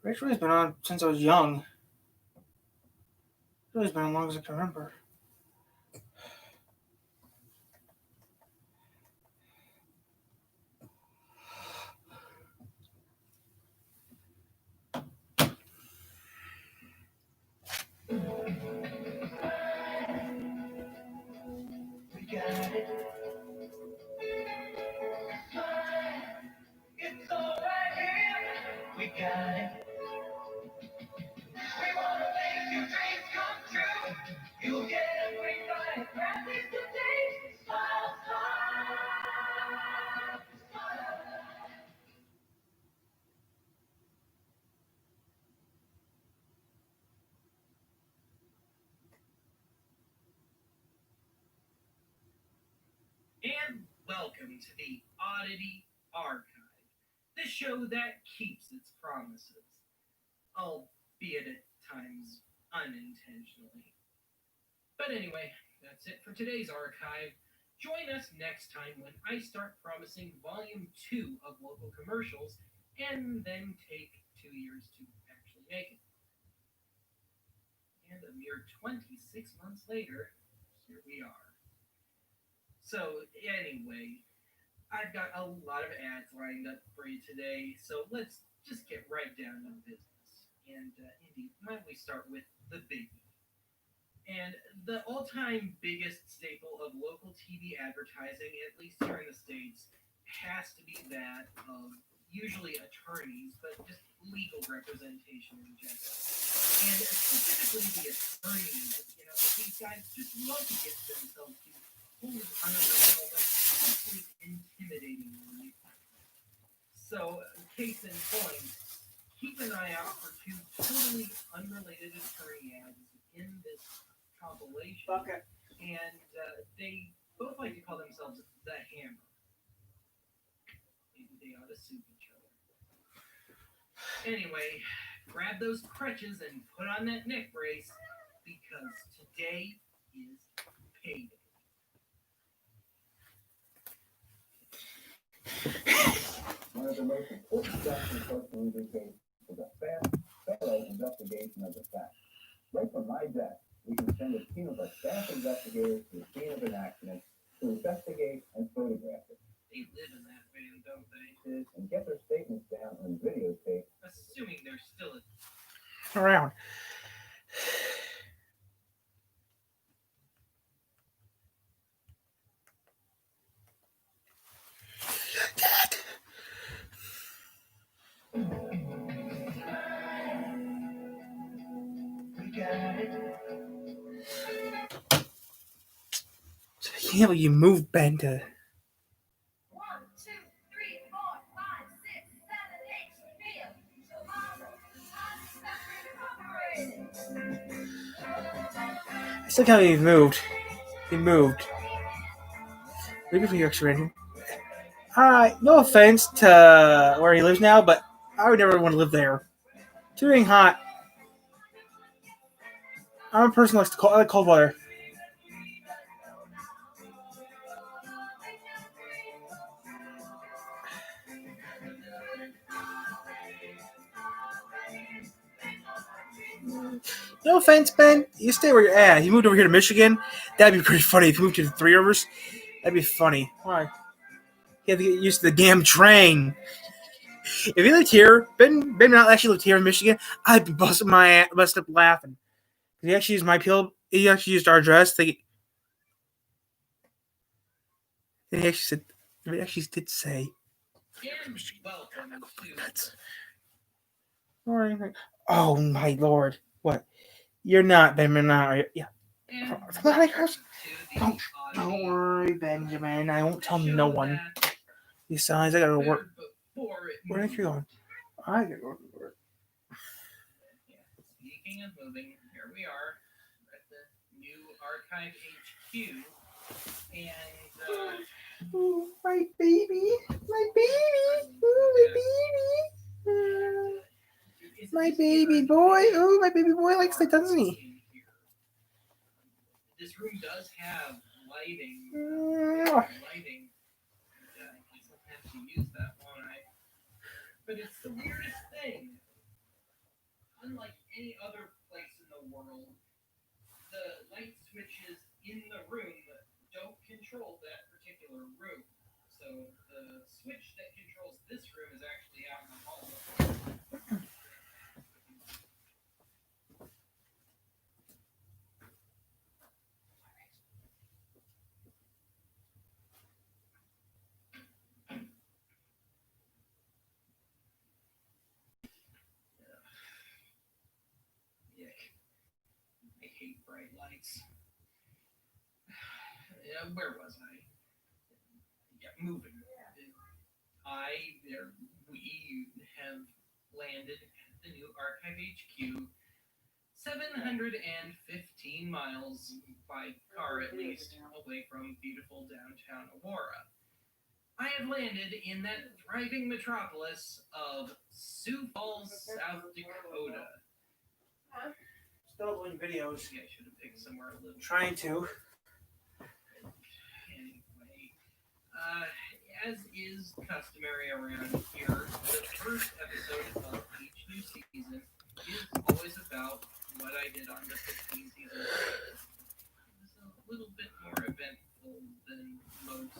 Rachel has been on since I was young. It's been as long as I can remember. We got it. It's all right here. We got it. We want to make your dreams come true. You'll get a free ride. Practice today. Smile, smile, smile. And welcome to the Oddity Archive, the show that keeps its promises, albeit at times unintentionally. But anyway, that's it for today's archive. Join us next time when I start promising Volume 2 of local commercials and then take 2 years to actually make it. And a mere 26 months later, here we are. So anyway, I've got a lot of ads lined up for you today, so let's just get right down to business. And Indy, why don't we start with the biggie? And the all-time biggest staple of local TV advertising, at least here in the States, has to be that of usually attorneys, but just legal representation in general. And specifically the attorneys, these guys just love to get themselves to unoriginal but simply intimidating relief. So, case in point, keep an eye out for 2 totally unrelated attorney ads in this compilation. Okay. And they both like to call themselves the Hammer. Maybe they ought to sue each other. Anyway, grab those crutches and put on that neck brace, because today is payday. One of the most important steps in a legal case is a fast, thorough investigation of the facts. Right from my desk, we can send a team of our staff investigators to the scene of an accident to investigate and photograph it. They live in that van, don't they? And get their statements down on videotape. Assuming they're still Around. Yeah, you move, Ben. 1, 2, 3, 4, 5, 6, 7, 8, 9. I still can't believe he moved. He moved. Maybe for you extra in here. No offense to where he lives now, but I would never want to live there. Too dang hot. I'm a person who likes to I like cold weather. No offense, Ben. You stay where you're at. You moved over here to Michigan. That'd be pretty funny. If you moved to the 3 Rivers, that'd be funny. Why? You have to get used to the damn train. If he lived here, Ben not actually lived here in Michigan, I'd be busting up laughing. He actually used my PO. He actually used our address. He actually did say. Oh my lord! What? You're not Benjamin, are you? Yeah. Don't worry, Benjamin. I won't tell no one. Besides, I gotta work. Where are you going? I gotta go to work. Speaking of moving, here we are at the new Archive HQ, and Ooh, my baby, my baby, ooh, my baby, my baby boy. Ooh, my baby boy likes it, doesn't he? This room does have lighting. Lighting. I guess I'll have to use that, won't I? But it's the weirdest thing. Unlike any other place in the world, the light switches in the room don't control that particular room. So the switch that controls this room is actually out in the hallway. I hate bright lights. Where was I? Yeah, moving. We have landed at the new Archive HQ, 715 miles by car at least, away from beautiful downtown Aurora. I have landed in that thriving metropolis of Sioux Falls, South Dakota. Still doing videos. Yeah, I should have picked somewhere a little. Trying to. Anyway, as is customary around here, the first episode of each new season is always about what I did on the 15 season break. It was a little bit more eventful than most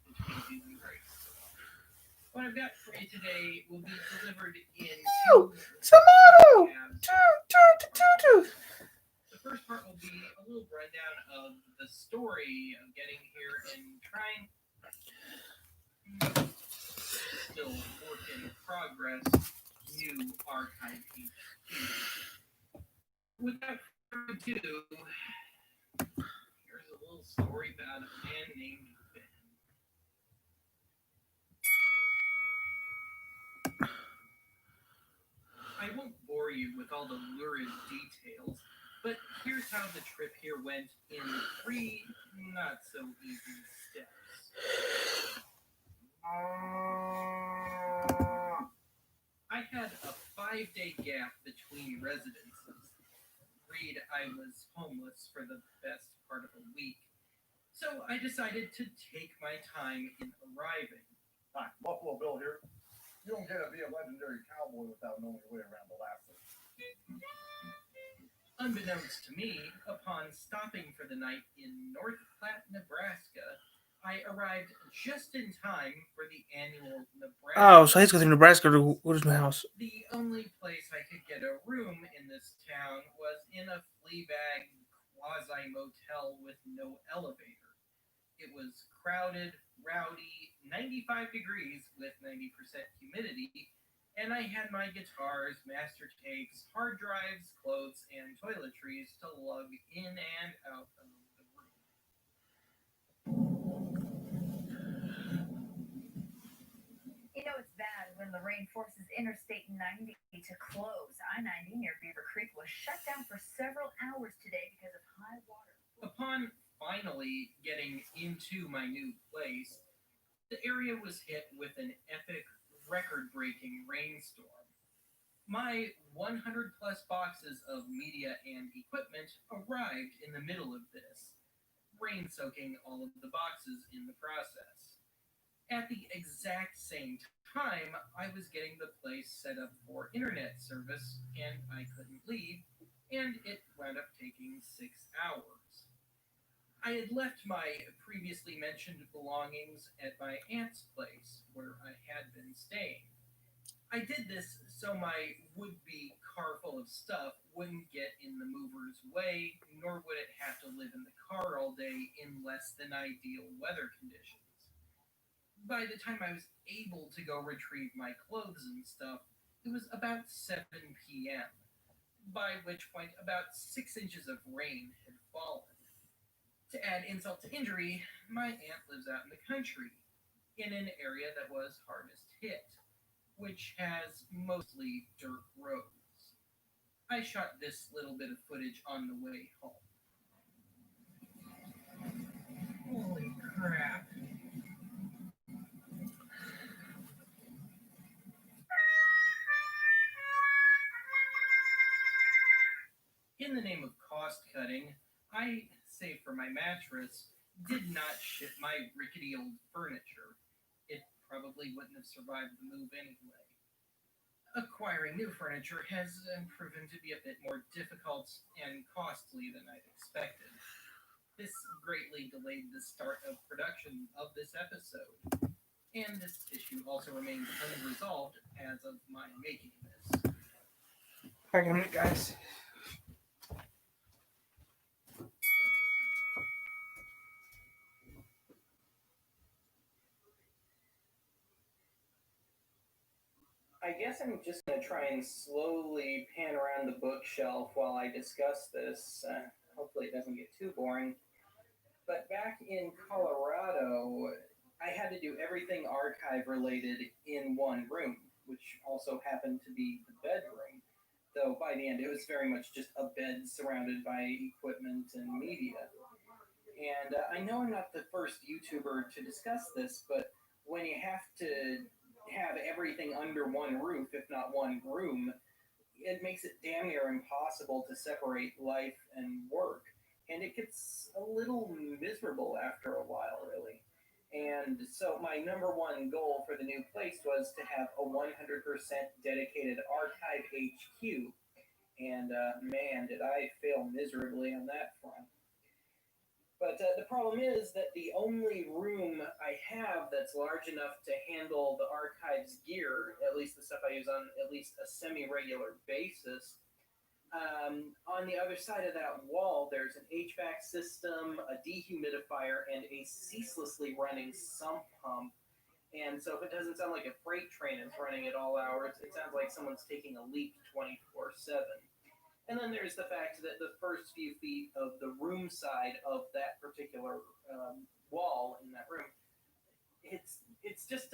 between season breaks. What I've got for you today will be delivered in Tomorrow! The first part will be a little rundown of the story of getting here and trying. Still work in progress. New Archive HQ. Without further ado, here's a little story about a man named Ben. I won't bore you with all the lurid details, but here's how the trip here went in 3 not-so-easy steps. I had a 5-day gap between residences. Read I was homeless for the best part of a week, so I decided to take my time in arriving. Hi, Buffalo Bill here. You don't get to be a legendary cowboy without knowing your way around Alaska. Unbeknownst to me, upon stopping for the night in North Platte, Nebraska, I arrived just in time for the annual Nebraska. Oh, so I have to go through Nebraska to go to my house. The only place I could get a room in this town was in a Fleabag quasi-motel with no elevator. It was crowded, rowdy, 95 degrees with 90% humidity, and I had my guitars, master tapes, hard drives, clothes, and toiletries to lug in and out of the room. You know it's bad when the rain forces Interstate 90 to close. I-90 near Beaver Creek was shut down for several hours today because of high water. Upon finally getting into my new place, the area was hit with an epic, record-breaking rainstorm. My 100-plus boxes of media and equipment arrived in the middle of this, rain-soaking all of the boxes in the process. At the exact same time, I was getting the place set up for internet service, and I couldn't leave, and it wound up taking 6 hours. I had left my previously mentioned belongings at my aunt's place, where I had been staying. I did this so my would-be car full of stuff wouldn't get in the mover's way, nor would it have to live in the car all day in less than ideal weather conditions. By the time I was able to go retrieve my clothes and stuff, it was about 7 p.m., by which point about 6 inches of rain had fallen. To add insult to injury, my aunt lives out in the country, in an area that was hardest hit, which has mostly dirt roads. I shot this little bit of footage on the way home. Holy crap. In the name of cost cutting, I, save for my mattress, did not ship my rickety old furniture. It probably wouldn't have survived the move anyway. Acquiring new furniture has proven to be a bit more difficult and costly than I'd expected. This greatly delayed the start of production of this episode, and this issue also remains unresolved as of my making this. Back in a minute, guys. I guess I'm just going to try and slowly pan around the bookshelf while I discuss this. Hopefully it doesn't get too boring. But back in Colorado, I had to do everything archive related in one room, which also happened to be the bedroom. Though by the end, it was very much just a bed surrounded by equipment and media. And I know I'm not the first YouTuber to discuss this, but when you have to have everything under one roof, if not one room, it makes it damn near impossible to separate life and work. And it gets a little miserable after a while, really. And so my number one goal for the new place was to have a 100% dedicated archive HQ. And man, did I fail miserably on that front. But the problem is that the only room I have that's large enough to handle the archive's gear, at least the stuff I use on at least a semi-regular basis, on the other side of that wall, there's an HVAC system, a dehumidifier, and a ceaselessly running sump pump. And so if it doesn't sound like a freight train is running at all hours, it sounds like someone's taking a leak 24/7. And then there's the fact that the first few feet of the room side of that particular wall in that room, it's just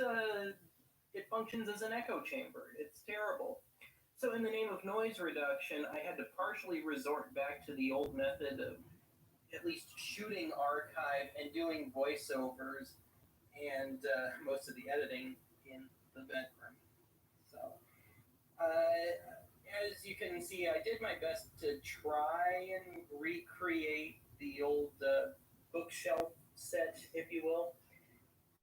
it functions as an echo chamber. It's terrible. So in the name of noise reduction, I had to partially resort back to the old method of at least shooting archive and doing voiceovers and most of the editing in the bedroom. So as you can see, I did my best to try and recreate the old bookshelf set, if you will.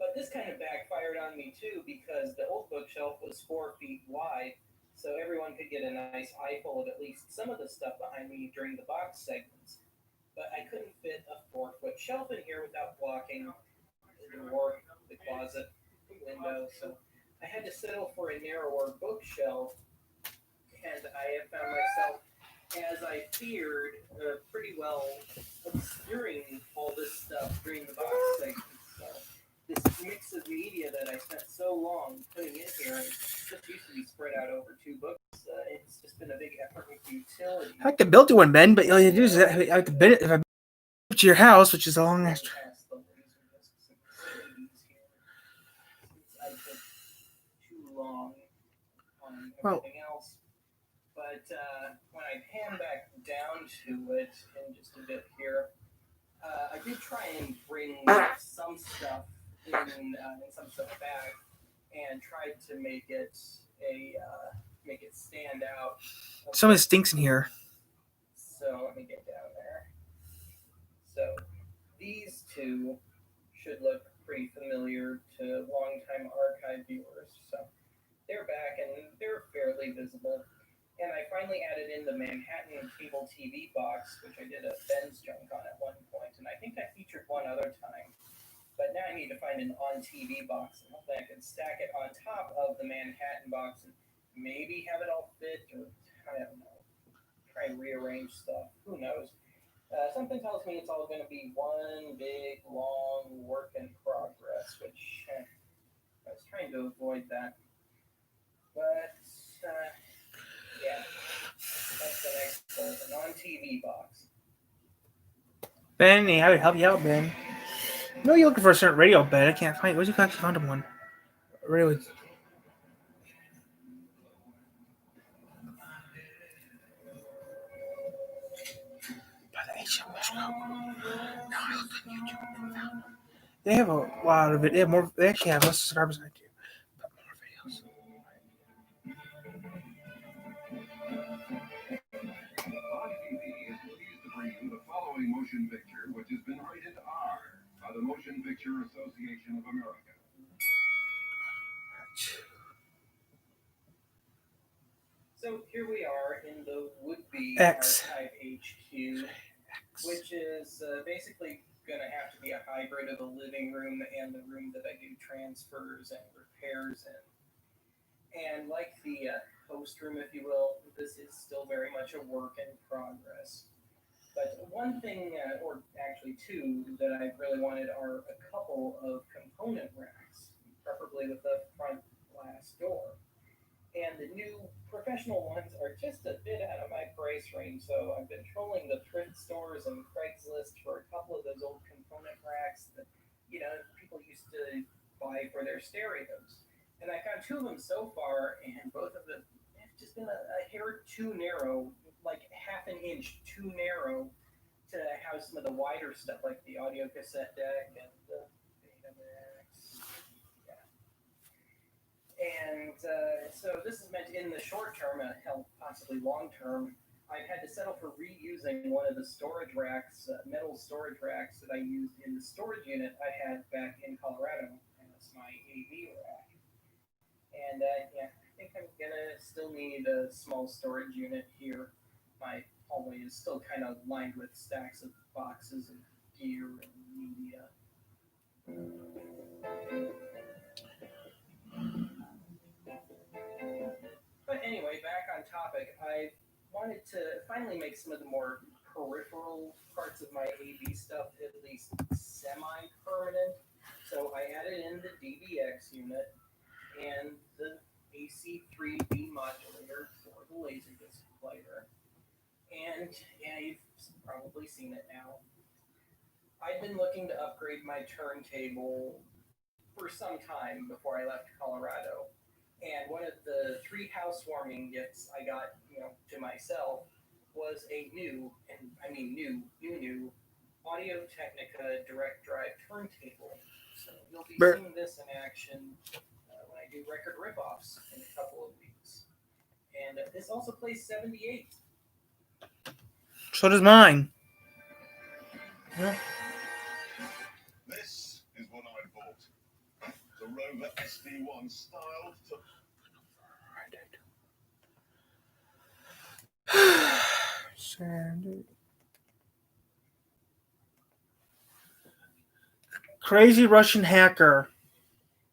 But this kind of backfired on me too, because the old bookshelf was 4 feet wide, so everyone could get a nice eyeful of at least some of the stuff behind me during the box segments. But I couldn't fit a 4-foot shelf in here without blocking the door, the closet, the window, so I had to settle for a narrower bookshelf. And I have found myself, as I feared, pretty well obscuring all this stuff during the box segments. So this mix of media that I spent so long putting in here, and just used to be spread out over 2 books. It's just been a big effort with utility. I like to build you one, Ben, but all you do is I like to build it if I build it to your house, which is a long ass. I took too long on Well, everything else. But when I pan back down to it in just a bit here, I did try and bring some stuff in and some stuff back, and tried to make it stand out. some of it stinks in here. So let me get down there. So these two should look pretty familiar to longtime archive viewers. So they're back and they're fairly visible. And I finally added in the Manhattan cable TV box, which I did a Ben's junk on at one point, and I think I featured one other time. But now I need to find an on-TV box, and hopefully I can stack it on top of the Manhattan box and maybe have it all fit, or I don't know, try and rearrange stuff. Who knows? Something tells me it's all going to be one big, long work in progress, which I was trying to avoid that. But yeah, that's the next goal, a non-TV box. Ben, how to help you out, Ben? No, you're looking for a certain radio, Ben. I can't find. Where'd you actually find one? Really? By the H&M logo. No, I looked on YouTube and found them. They have a lot of it. They have more. They actually have less subscribers than I do, but more videos. motion picture, which has been rated R by the Motion Picture Association of America. So here we are in the would-be X. archive HQ, which is basically going to have to be a hybrid of a living room and the room that I do transfers and repairs in. And like the host room, if you will, this is still very much a work in progress. But one thing, or actually two, that I really wanted are a couple of component racks, preferably with a front glass door. And the new professional ones are just a bit out of my price range, so I've been trolling the thrift stores and Craigslist for a couple of those old component racks that, people used to buy for their stereos. And I found two of them so far, and both of them have just been a hair too narrow, like half an inch too narrow to house some of the wider stuff, like the audio cassette deck and the Betamax. And so this is meant in the short term, and hell, possibly long term. I've had to settle for reusing one of the storage racks, metal storage racks that I used in the storage unit I had back in Colorado as my AV rack. And I think I'm gonna still need a small storage unit here. My hallway is still kind of lined with stacks of boxes of gear and media. But anyway, back on topic, I wanted to finally make some of the more peripheral parts of my AV stuff at least semi-permanent. So I added in the DVX unit and the AC3B modulator for the Laserdisc player. And yeah, you've probably seen it now. I've been looking to upgrade my turntable for some time before I left Colorado. And one of the 3 housewarming gifts I got, to myself was a new Audio Technica direct drive turntable. So you'll be seeing this in action when I do record rip-offs in a couple of weeks. And this also plays 78. So does mine. Yeah. This is what I bought. The Rover SD1 styled to... Crazy Russian hacker.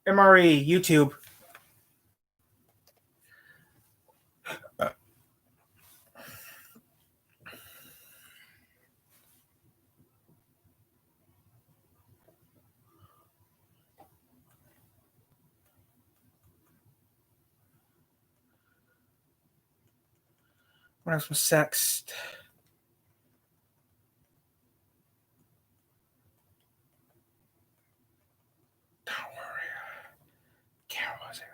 MRE, YouTube. What else was sext? Don't worry. Carol's here.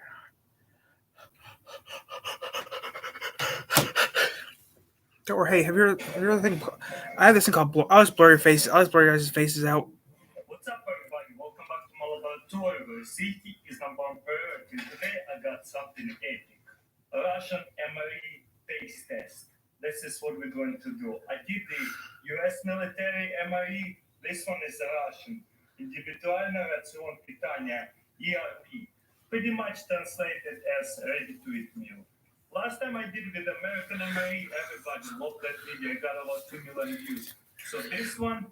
Don't worry. Hey, have you ever thing? I have this thing called I always blur your faces. I always blur your guys' faces out. What's up, everybody? Welcome back to my laboratory where safety is number one priority. Today I got something epic. A Russian MRE taste test. This is what we're going to do. I did the US military MRE. This one is a Russian. Индивидуальная рацион питания, ERP. Pretty much translated as ready-to-eat meal. Last time I did with American MRE, everybody loved that video. I got about 2 million views. So this one,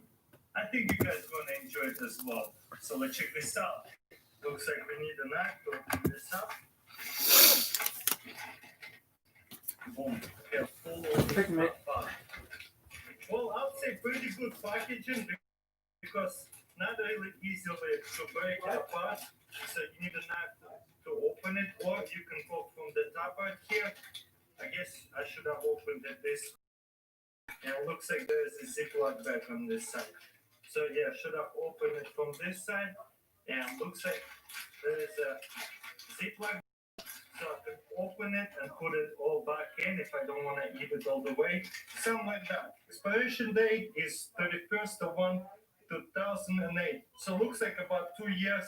I think you guys are going to enjoy it as well. So let's check this out. Looks like we need a knife to open this up. Boom. Here, full of well, I would say pretty good packaging because not really easily to break it apart. So you need a knife to open it, or you can go from the top right here. I guess I should have opened it this way. And it looks like there's a Ziploc bag on this side. So yeah, should have opened it from this side. And looks like there's a Ziploc. So I can open it and put it all back in if I don't want to eat it all the way. Something like that. Expiration date is 31st of 1, 2008. So looks like about 2 years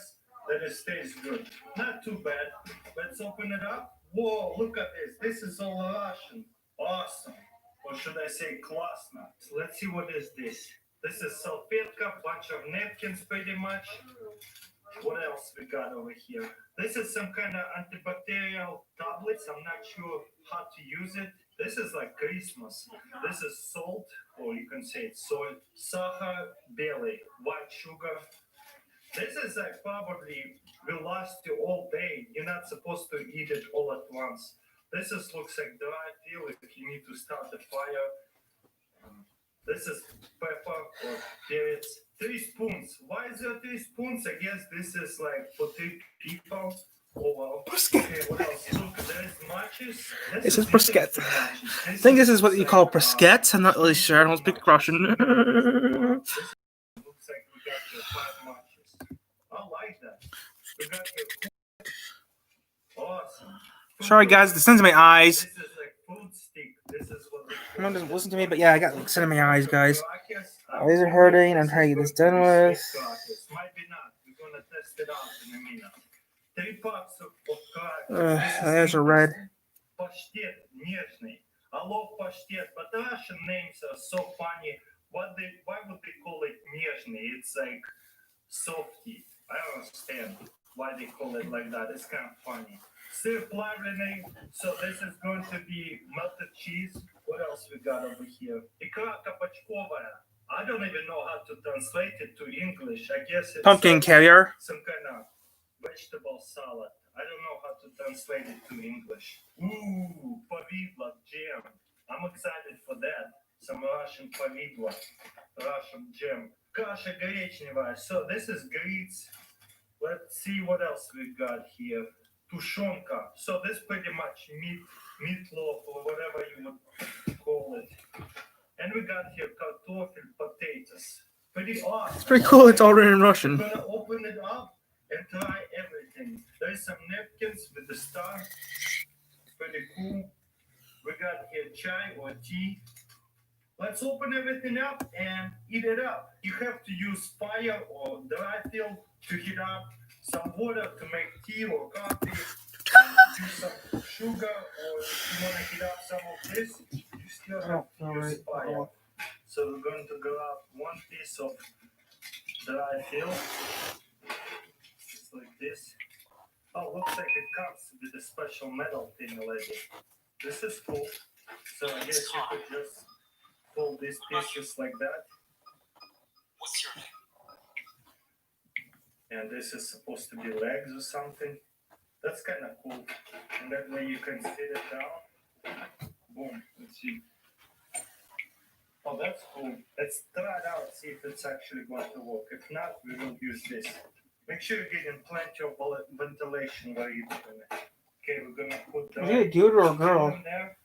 that it stays good. Not too bad. Let's open it up. Whoa, look at this. This is all Russian. Awesome. Or should I say class. So let's see what is this. This is salpetka, bunch of napkins pretty much. What else we got over here? This is some kind of antibacterial tablets. I'm not sure how to use it. This is like Christmas. This is salt, or you can say it's soy, sahar, belly, white sugar. This is like probably will last you all day. You're not supposed to eat it all at once. This is looks like dry peel if you need to start the fire. This is pepper or carrots. 3 spoons. Why is there 3 spoons? I guess this is like for 3 people. Oh well. Okay, what else? Look, there's matches. This is bruschetta. I think this is what you call bruschetta. I'm not really sure. I don't speak Russian. Looks like we got your 5 matches. I like that. We got your awesome. Sorry, guys. The sun's in my eyes. This is like food stick. This is what Everyone doesn't listen to me, but yeah, I got like sun in my eyes, guys. My eyes are hurting. I'm trying to get this done with. Might be not. We're gonna test it out in a minute. 3 parts of crackers. My eyes are red. Паштет нежный. I love паштет, but Russian names are so funny. Why would they call it нежный? It's like softy. I don't understand why they call it like that. It's kind of funny. Sir Plavliny. So this is going to be melted cheese. What else we got over here? Икра кабачковая. I don't even know how to translate it to English. I guess it's Pumpkin caviar. some kind of vegetable salad. I don't know how to translate it to English. Ooh, повидло jam. I'm excited for that. Some Russian повидло, Russian jam. Каша гречневая. So this is grits. Let's see what else we got here. Тушенка. So this pretty much meatloaf or whatever you would call it. And we got here картофель, potatoes. Pretty awesome. It's pretty cool. It's all written in Russian. We're gonna open it up and try everything. There's some napkins with the star. Pretty cool. We got here chai or tea. Let's open everything up and eat it up. You have to use fire or dry field to heat up some water to make tea or coffee. Use some sugar, or if you want to heat up some of this, you still have to use fire. So we're going to grab 1 piece of dry field. Just like this. Oh, looks like it comes with a special metal thing already. This is cool. So I guess you could just fold these pieces like that. What's your name? And this is supposed to be legs or something. That's kind of cool. And that way you can sit it down. Boom. Let's see. Oh, that's cool. Let's try it out, see if it's actually going to work. If not, we will use this. Make sure you're getting plenty of ventilation while you're doing it. Okay, we're gonna put Is he a dude or a girl? in there.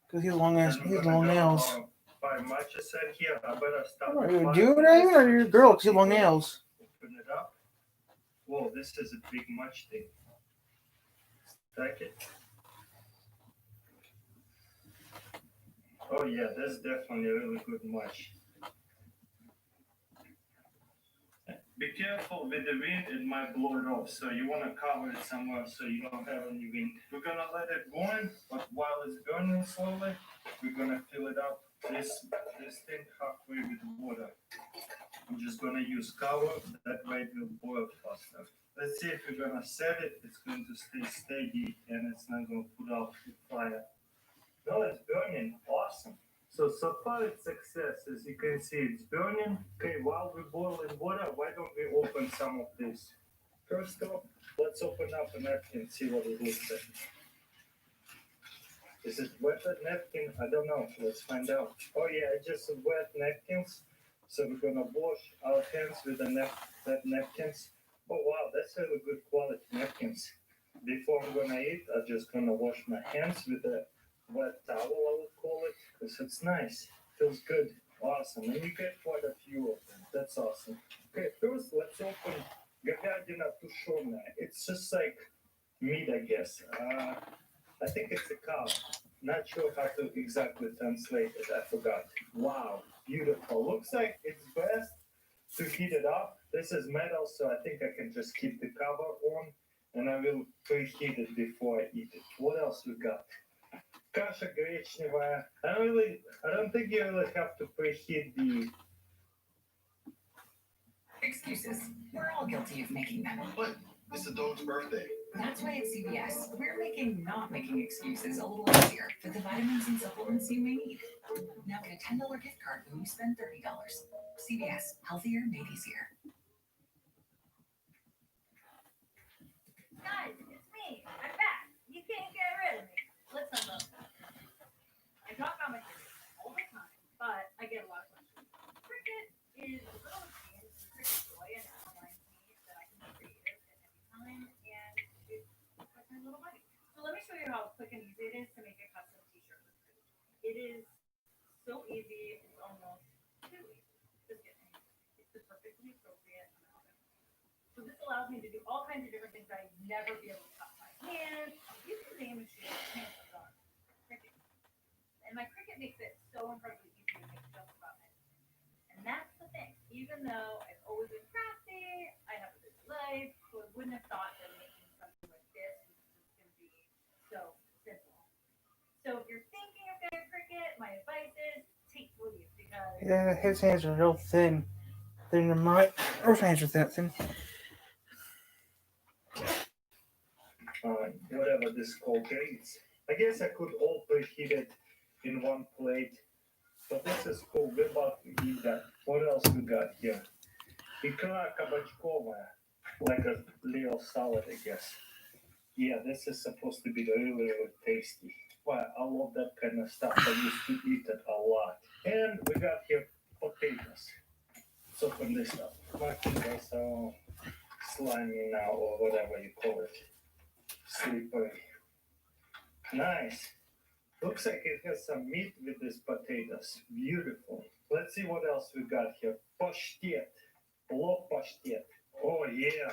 Because he's long ass. He's long nails. 5 matches in here. I better start. Are you a dude, Ivan, or you're a girl? Because you have long nails. Open it up. Whoa, this is a big match thing. Stack it. Oh yeah, that's definitely a really good match. Be careful with the wind, it might blow it off. So you want to cover it somewhere so you don't have any wind. We're gonna let it burn, but while it's burning slowly, we're gonna fill it up this thing halfway with water. I'm just gonna use cover, that way it will boil faster. Let's see if we're gonna set it, it's going to stay steady and it's not gonna put out the fire. No, it's burning, awesome. So far it's success. As you can see, it's burning. Okay, while we're boiling water, why don't we open some of this? First off, let's open up a napkin and see what it looks like. Is it wet napkin? I don't know. Let's find out. Oh yeah, it's just wet napkins. So we're gonna wash our hands with the wet napkins. Oh wow, that's really good quality napkins. Before I'm gonna eat, I'm just gonna wash my hands with a wet towel, I would call it, because it's nice. Feels good. Awesome. And you get quite a few of them. That's awesome. Okay, first let's open говядина тушеная. It's just like meat, I guess. I think it's a cow. Not sure how to exactly translate it. I forgot. Wow, beautiful. Looks like it's best to heat it up. This is metal, so I think I can just keep the cover on, and I will preheat it before I eat it. What else we got? Каша гречневая. I don't think you really have to preheat Excuses. We're all guilty of making them. But it's the dog's birthday. That's why at CVS, we're making not making excuses a little easier with the vitamins and supplements you may need. Now get a $10 gift card when you spend $30. CVS, healthier made easier. Guys, it's me. I'm back. You can't get rid of me. Let's talk about that. I talk about my cricket all the time, but I get a lot of questions. Cricket is a little machine. It's a cricket toy, and it reminds me that I can be creative at any time, and it's like my little buddy. So let me show you how quick and easy it is to make a custom t-shirt with cricket. It is so easy, it's almost too easy. Just kidding. It's the perfectly appropriate amount of it. So this allows me to do all kinds of different things I'd never be able to cut by hand. You can name a machine, chances are cricket. And my cricket makes it so incredibly easy to make just about anything. And that's the thing. Even though I've always been crafty, I have a busy life, so I wouldn't have thought that making something like this was just going to be so simple. So if you're thinking of getting a cricket, my advice is take the leap because Yeah, his hands are real thin. Thinner than mine. Her hands are thin. Whatever this called is. I guess I could all preheat it in one plate. But this is cool. We're about to eat that. What else we got here? Икра кабачковая. Like a little salad, I guess. Yeah, this is supposed to be really, really tasty. Wow, I love that kind of stuff. I used to eat it a lot. And we got here potatoes. Let's open this up. My fingers are slimy now, or whatever you call it. Slippery. Nice. Looks like it has some meat with these potatoes. Beautiful. Let's see what else we got here. Pashtet. Love pashtet. Oh yeah.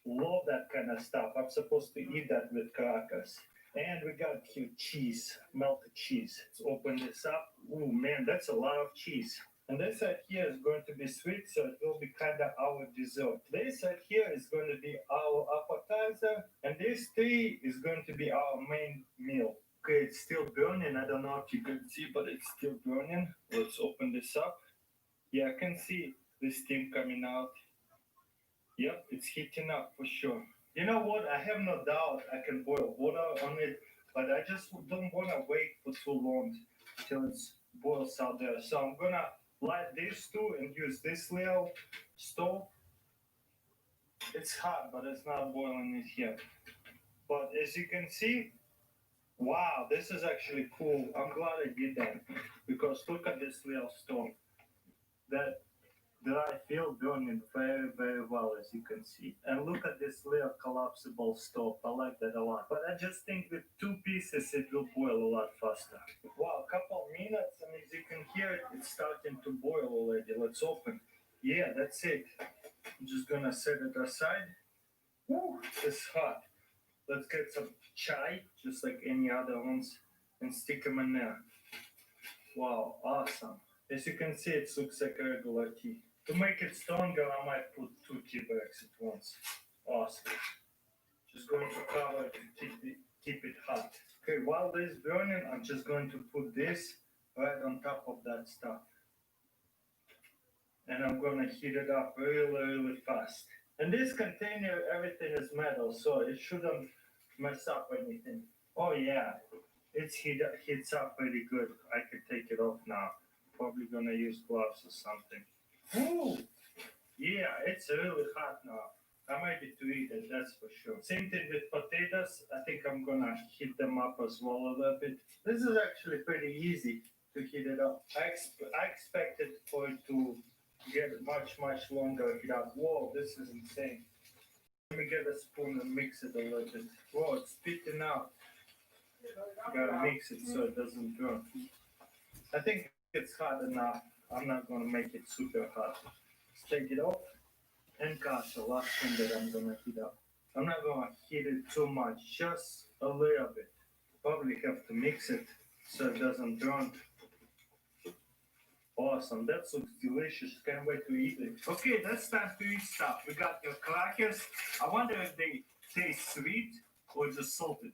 Love that kind of stuff. I'm supposed to eat that with crackers. And we got here cheese. Melted cheese. Let's open this up. Oh man, that's a lot of cheese. And this side here is going to be sweet, so it will be kind of our dessert. This side here is going to be our appetizer, and this three is going to be our main meal. Okay, it's still burning. I don't know if you can see, but it's still burning. Let's open this up. Yeah, I can see the steam coming out. Yep, it's heating up for sure. You know what? I have no doubt I can boil water on it, but I just don't want to wait for too long till it boils out there. So I'm gonna light these two and use this little stove. It's hot, but it's not boiling it here. But as you can see, wow, this is actually cool. I'm glad I did that because look at this little stove. That I feel burning very, very well, as you can see. And look at this little collapsible stove. I like that a lot. But I just think with two pieces, it will boil a lot faster. Wow, a couple of minutes, and as you can hear it, it's starting to boil already. Let's open. Yeah, that's it. I'm just gonna set it aside. Woo, it's hot. Let's get some chai, just like any other ones, and stick them in there. Wow, awesome. As you can see, it looks like a regular tea. To make it stronger, I might put 2 tea bags at once. Awesome. Just going to cover it to keep it hot. Okay, while this is burning, I'm just going to put this right on top of that stuff. And I'm going to heat it up really, really fast. And this container, everything is metal, so it shouldn't mess up anything. Oh yeah, it's heats up pretty good. I can take it off now. Probably gonna use gloves or something. Ooh, yeah, it's really hot now. I'm ready to eat it, that's for sure. Same thing with potatoes. I think I'm gonna heat them up as well a little bit. This is actually pretty easy to heat it up. I expected for it to get much, much longer heat up. Whoa, this is insane. Let me get a spoon and mix it a little bit. Whoa, it's spitting out. Gotta mix it so it doesn't burn. I think it's hot enough. I'm not gonna make it super hot. Let's take it off. And gosh, the last thing that I'm gonna heat up. I'm not gonna heat it too much, just a little bit. Probably have to mix it so it doesn't burn. Awesome, that looks delicious. Can't wait to eat it. Okay, that's time to eat stuff. We got your crackers. I wonder if they taste sweet or just salted.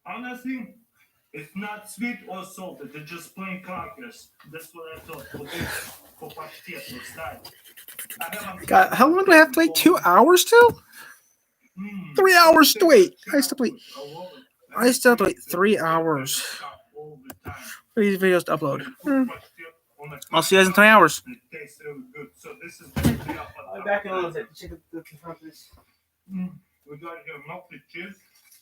Honestly, It's not sweet or salted. It's just plain crackers. That's what I thought. For pashtet was that. God, how long do I have to wait? 2 hours still? 3 hours to wait. I still have to wait 3 hours for these videos to upload. I'll see you guys in 3 hours. It tastes really good. So this is I'll be back in a little bit. Check the front of this. We got here melted cheese.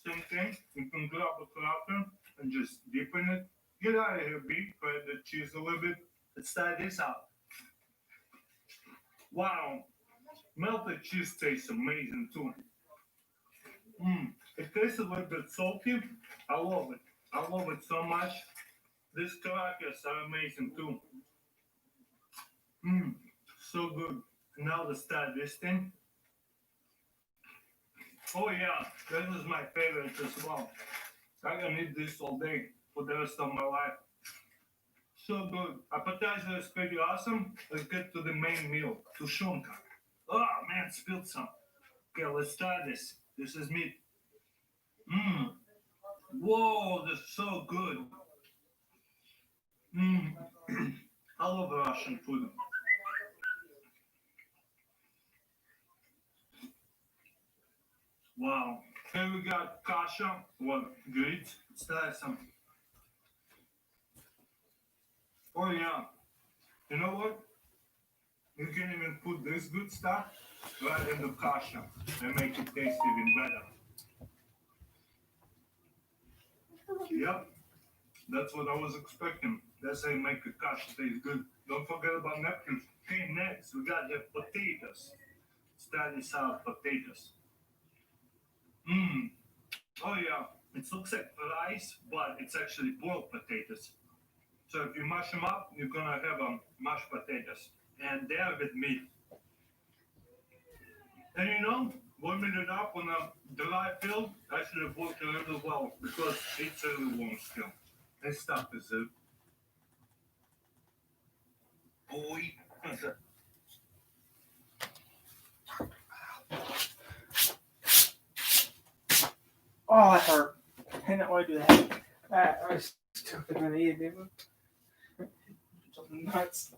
Same thing. You can grab a cracker and just dip in it. Get out of here, B. Spread the cheese a little bit. Let's try this out. Wow. Melted cheese tastes amazing too. It tastes a little bit salty. I love it. I love it so much. These crackers are amazing too. So good. Now let's try this thing. Oh yeah, this is my favorite as well. I can eat this all day for the rest of my life. So good. Appetizer is pretty awesome. Let's get to the main meal, to shunka. Oh man, spilled some. Okay, let's try this. This is meat. Whoa, this is so good. I love Russian food. Wow. Here we got kasha, or grits. Let's try some. Oh yeah. You know what? You can even put this good stuff right in the kasha and make it taste even better. Yep. That's what I was expecting. That's how you make a kasha taste good. Don't forget about napkins. Okay, next we got the potatoes. Let's try this out, potatoes. Oh yeah, it looks like rice, but it's actually boiled potatoes. So if you mash them up, you're gonna have mashed potatoes, and they are with meat. And you know, warming it up on a dry field actually works really well because it's really warm still. This stuff is it. Boy, Oh, that hurt. I did not want to do that. I was stupid when I needed it. Something nuts.